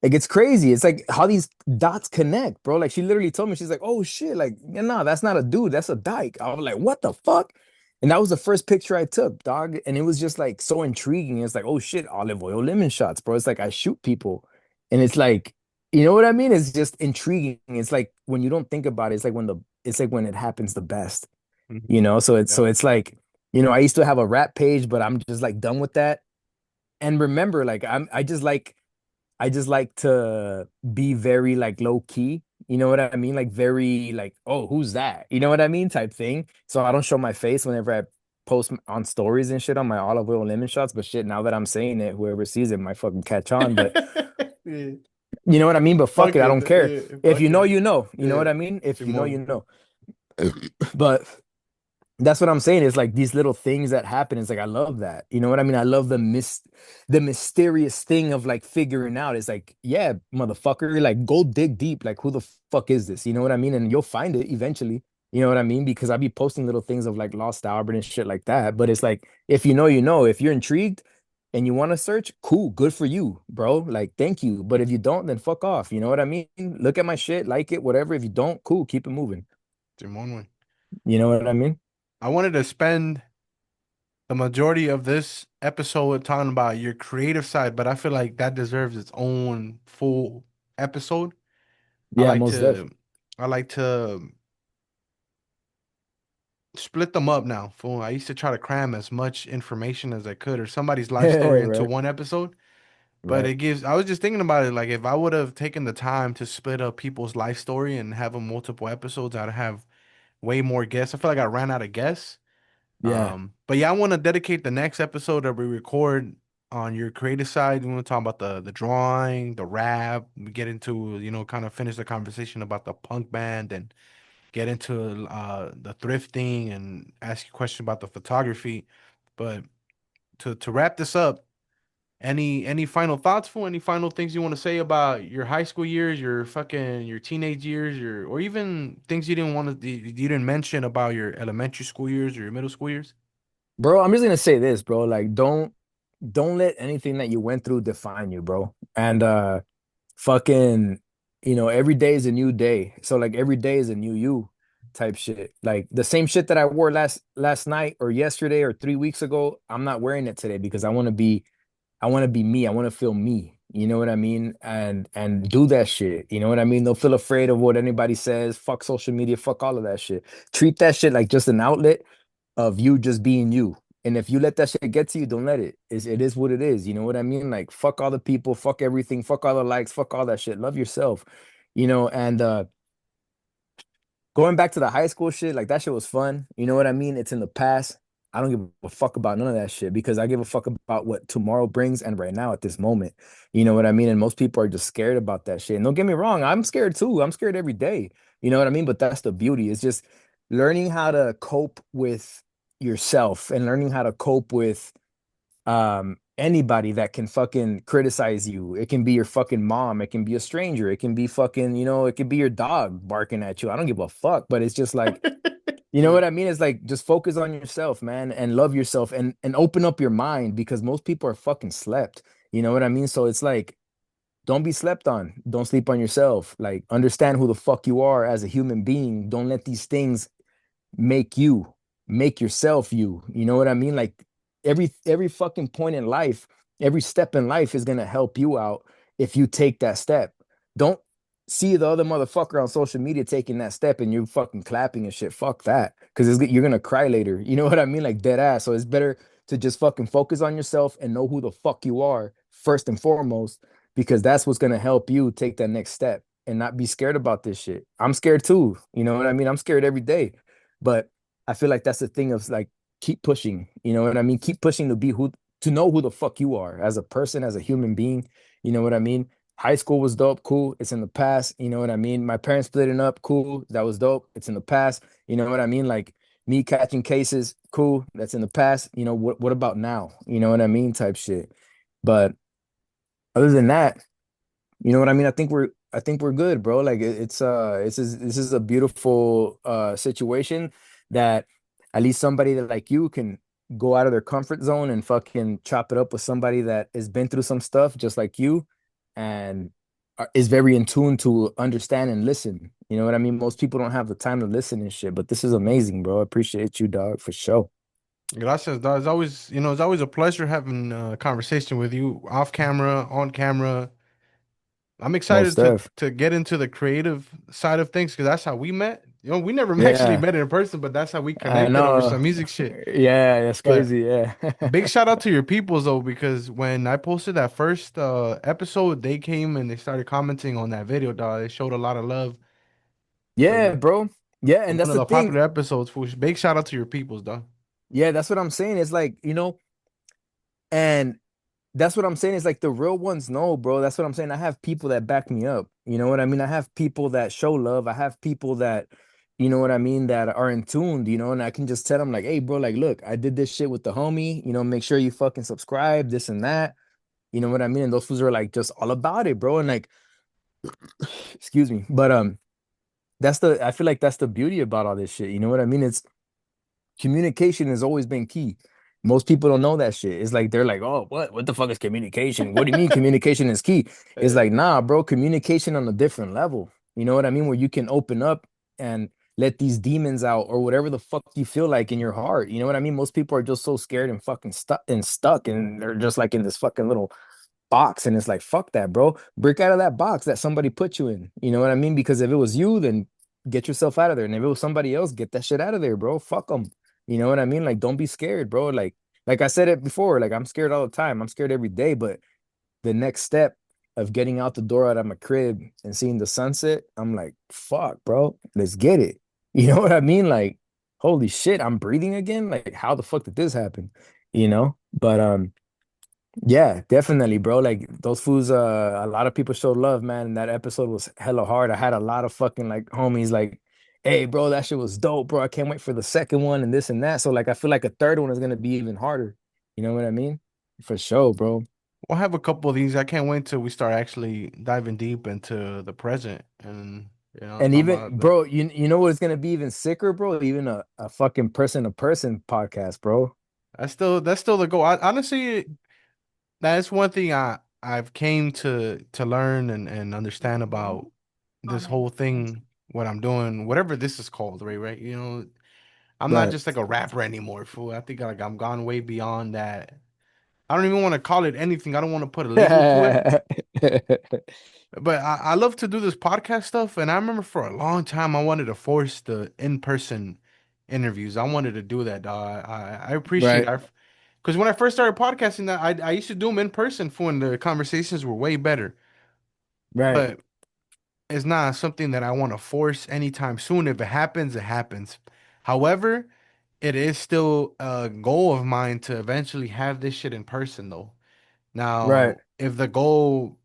it gets crazy. It's like how these dots connect, bro. Like she literally told me, she's like, oh shit, like, yeah, nah, that's not a dude, that's a dyke. I was like, what the fuck? And that was the first picture I took, dog. And it was just like so intriguing. It's like, oh shit, olive oil lemon shots, bro. It's like I shoot people. And it's like, you know what I mean? It's just intriguing. It's like when you don't think about it, it's like when it happens the best. Mhm. So it's Yeah. so it's like, I used to have a rap page, but I'm just like done with that. And remember, like I just like to be very like low key. You know what I mean? Like very like, oh, who's that? You know what I mean? Type thing. So I don't show my face whenever I post on stories and shit on my olive oil lemon shots. But shit, now that I'm saying it, whoever sees it might fucking catch on. But Yeah. you know what I mean? But fuck Fuck it, I it. don't care. Yeah. If Fuck you know, it. you know. You know Yeah. what I mean? If you know, you Simone. know. But that's what I'm saying. It's like these little things that happen. It's like I love that. You know what I mean? I love the mysterious thing of like figuring out. It's like, yeah, motherfucker, like go dig deep. Like who the fuck is this? You know what I mean? And you'll find it eventually. You know what I mean? Because I be posting little things of like Lost Albert and shit like that. But it's like if you know, you know. If you're intrigued, and you want to search, cool, good for you, bro. Like, thank you. But if you don't, then fuck off. You know what I mean? Look at my shit, like it, whatever. If you don't, cool, keep it moving. Simón, You know what I mean? I wanted to spend the majority of this episode talking about your creative side, but I feel like that deserves its own full episode. I Yeah, like most def. to I like to split them up now. Fool. I used to try to cram as much information as I could or somebody's life story into Right, one episode, but right. I was just thinking about it, like if I would have taken the time to split up people's life story and have them multiple episodes, I'd have way more guests. I feel like I ran out of guests. Yeah. But yeah, I want to dedicate the next episode that we record on your creative side. We want to talk about the drawing, the rap. We get into, kind of finish the conversation about the punk band and get into the thrifting and ask you questions about the photography. But to wrap this up, any final thoughts for any final things you want to say about your high school years, your teenage years, or even things you didn't mention about your elementary school years or your middle school years? Bro, I'm just gonna say this, bro. Like, don't let anything that you went through define you, bro. And fucking, every day is a new day. So like every day is a new you type shit. Like the same shit that I wore last night or yesterday or 3 weeks ago, I'm not wearing it today because I want to be me. I want to feel me. You know what I mean? And do that shit. You know what I mean? Don't feel afraid of what anybody says. Fuck social media. Fuck all of that shit. Treat that shit like just an outlet of you just being you. And if you let that shit get to you, don't let it. It is what it is. You know what I mean? Like fuck all the people, fuck everything, fuck all the likes, fuck all that shit. Love yourself. And going back to the high school shit, like that shit was fun. You know what I mean? It's in the past. I don't give a fuck about none of that shit because I give a fuck about what tomorrow brings and right now at this moment. You know what I mean? And most people are just scared about that shit. And don't get me wrong, I'm scared too. I'm scared every day. You know what I mean? But that's the beauty. It's just learning how to cope with yourself and learning how to cope with anybody that can fucking criticize you. It can be your fucking mom, it can be a stranger, it can be fucking, it can be your dog barking at you. I don't give a fuck, but it's just like, you know what I mean? It's like just focus on yourself, man, and love yourself and open up your mind because most people are fucking slept. You know what I mean? So it's like don't be slept on. Don't sleep on yourself. Like understand who the fuck you are as a human being. Don't let these things make you make yourself you. You know what I mean? Like every fucking point in life, every step in life is gonna help you out if you take that step. Don't see the other motherfucker on social media taking that step and you're fucking clapping and shit. Fuck that. Because you're gonna cry later. You know what I mean? Like dead ass. So it's better to just fucking focus on yourself and know who the fuck you are first and foremost, because that's what's gonna help you take that next step and not be scared about this shit. I'm scared too. You know what I mean? I'm scared every day. But I feel like that's the thing of like keep pushing. You know what I mean? Keep pushing to know who the fuck you are as a person, as a human being. You know what I mean? High school was dope, cool. It's in the past. You know what I mean? My parents splitting up, cool. That was dope. It's in the past. You know what I mean? Like me catching cases, cool. That's in the past. What about now? You know what I mean? Type shit. But other than that, you know what I mean? I think we're good, bro. Like this is a beautiful situation that at least somebody that like you can go out of their comfort zone and fucking chop it up with somebody that has been through some stuff just like you and is very in tune to understand and listen. You know what I mean? Most people don't have the time to listen and shit, but this is amazing, bro. I appreciate you, dog, for sure. Gracias, dog. It's always a pleasure having a conversation with you off camera, on camera. I'm Most excited to stuff. to get into the creative side of things because that's how we met. We never actually Yeah, met in person, but that's how we I connected over know. some music shit. Yeah, that's But crazy. Yeah. big shout out to your peoples though, because when I posted that first episode, they came and they started commenting on that video, dog. They showed a lot of love Yeah, for bro. Yeah, and one that's of the the thing. popular episodes. Big shout out to your peoples, dog. Yeah, that's what I'm saying. It's like, and that's what I'm saying. Is like the real ones know, bro. That's what I'm saying. I have people that back me up. You know what I mean? I have people that show love. I have people that, you know what I mean, that are in tuned, and I can just tell them like, hey, bro, like, look, I did this shit with the homie, make sure you fucking subscribe, this and that. You know what I mean? And those fools are like just all about it, bro. And like, excuse me. But I feel like that's the beauty about all this shit. You know what I mean? It's communication has always been key. Most people don't know that shit. It's like they're like, oh, what the fuck is communication? What do you mean communication is key? It's like, nah, bro, communication on a different level. You know what I mean? Where you can open up and let these demons out or whatever the fuck you feel like in your heart. You know what I mean? Most people are just so scared and fucking stuck and they're just like in this fucking little box. And it's like, fuck that, bro. Break out of that box that somebody put you in. You know what I mean? Because if it was you, then get yourself out of there. And if it was somebody else, get that shit out of there, bro. Fuck them. You know what I mean? Like, don't be scared, bro. Like I said it before, like I'm scared all the time. I'm scared every day, but the next step of getting out the door out of my crib and seeing the sunset, I'm like, fuck, bro, let's get it. You know what I mean? Like, holy shit, I'm breathing again. Like, how the fuck did this happen? You know? But yeah, definitely, bro. Like those fools, a lot of people showed love, man. And that episode was hella hard. I had a lot of fucking like homies like, hey, bro, that shit was dope, bro. I can't wait for the second one and this and that. So like I feel like a third one is gonna be even harder. You know what I mean? For sure, bro. We'll have a couple of these. I can't wait till we start actually diving deep into the present and And talking even about the. bro, you know what's gonna be even sicker, bro? Even a fucking person to person podcast, bro. That's still the goal. Honestly, that's one thing I've came to learn and understand about this whole thing. What I'm doing, whatever this is called, right? I'm not Right. just like a rapper anymore, fool. I think like I'm gone way beyond that. I don't even want to call it anything. I don't want to put a label to it. But I love to do this podcast stuff, and I remember for a long time I wanted to force the in-person interviews. I wanted to do that, dog. I appreciate Right, it. Because when I first started podcasting, that I used to do them in person for when the conversations were way better. right, But it's not something that I want to force anytime soon. If it happens, it happens. However, it is still a goal of mine to eventually have this shit in person, though. right, Now, if the goal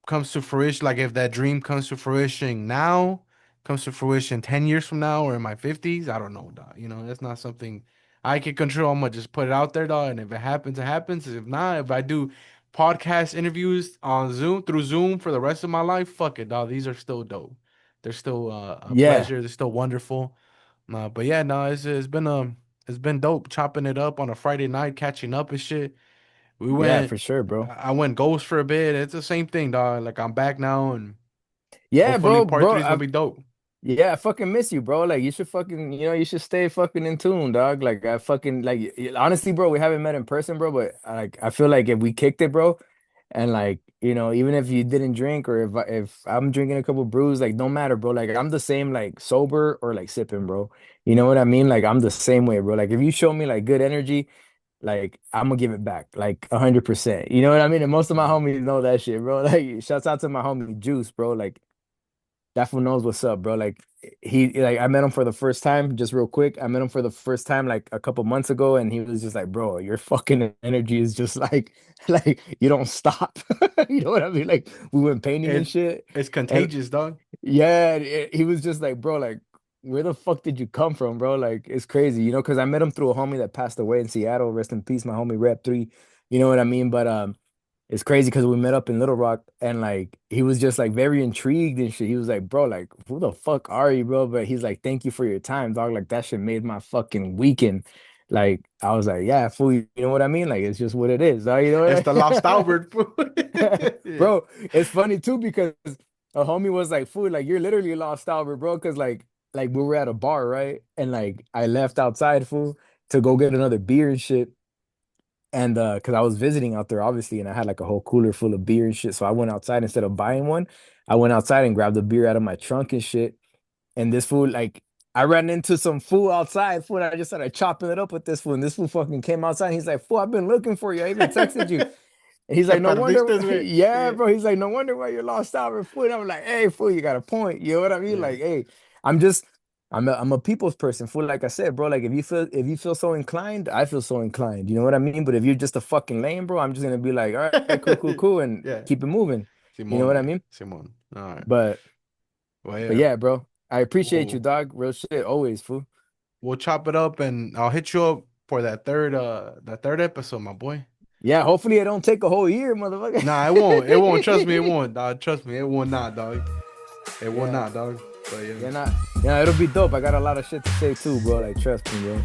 comes to fruition, like if that dream comes to fruition now, comes to fruition 10 years from now or in my 50s, I don't know, dog. That's not something I can control. I'm gonna just put it out there, dog. And if it happens, it happens. If not, if I do podcast interviews on Zoom through Zoom for the rest of my life, fuck it, dog. These are still dope. They're still a yeah, pleasure. They're still wonderful. But yeah, no, it's been dope chopping it up on a Friday night, catching up and shit. We yeah, went. for sure, bro. I went ghost for a bit. It's the same thing, dog. Like I'm back now, and Yeah, hopefully bro, part three bro. is gonna be dope. Yeah, I fucking miss you, bro. Like you should fucking, you should stay fucking in tune, dog. Like I fucking like honestly, bro, we haven't met in person, bro, but like I feel like if we kicked it, bro, and like, even if you didn't drink or if I'm drinking a couple brews, like no matter, bro. Like I'm the same like sober or like sipping, bro. You know what I mean? Like I'm the same way, bro. Like if you show me like good energy, like I'm gonna give it back like 100%. You know what I mean? And most of my Mhm. homies know that shit, bro. Like shouts out to my homie Juice, bro. Like that fool knows what's up, bro. Like I met him for the first time, just real quick. I met him for the first time like a couple months ago, and he was just like, bro, your fucking energy is just like, like you don't stop. You know what I mean? Like we went painting and It shit, it's and contagious, dog. yeah, he was just like, bro, like where the fuck did you come from, bro? Like it's crazy, because I met him through a homie that passed away in Seattle. Rest in peace, my homie Rep 3. You know what I mean? But it's crazy because we met up in Little Rock and like he was just like very intrigued and shit. He was like, bro, like who the fuck are you, bro? But he's like, thank you for your time, dog. Like that shit made my fucking weekend. Like I was like, yeah, fool, you know what I mean? Like it's just what it is, dog. You know It's what the lost Albert, fool. Yeah. bro, it's funny too because a homie was like, fool, like you're literally lost Albert, bro. Cause like we were at a bar, right? And like I left outside, fool, to go get another beer and shit. And because I was visiting out there, obviously, and I had like a whole cooler full of beer and shit. So I went outside instead of buying one. I went outside and grabbed a beer out of my trunk and shit. And this fool, like, I ran into some fool outside, fool, and I just started chopping it up with this fool. And this fool fucking came outside. He's like, fool, I've been looking for you. I even texted you. And he's Te like, no wonder, perdiste, güey. yeah, Yeah. bro. He's like, no wonder why you're lost out, fool. And I'm like, hey, fool, you got a point. You know what I mean? Yeah. Like, hey, I'm just, I'm a people's person, fool. Like I said, bro. Like if you feel so inclined, I feel so inclined. You know what I mean? But if you're just a fucking lame, bro, I'm just gonna be like, all right, cool, cool, cool, and Yeah. keep it moving. You know Simón, what I güey. mean? Simón. All right. But Well, but yeah. yeah, bro. I appreciate you, We'll dog. Real shit, always, fool. we'll chop it up, and I'll hit you up for that third episode, my boy. Yeah, hopefully it don't take a whole year, motherfucker. Nah, it won't. It won't. Trust me, it won't, dog. Trust me, it will not, dog. It will Yeah. not, dog. But yeah. Yeah, it'll be dope. I got a lot of shit to say too, bro. Like, trust me, bro.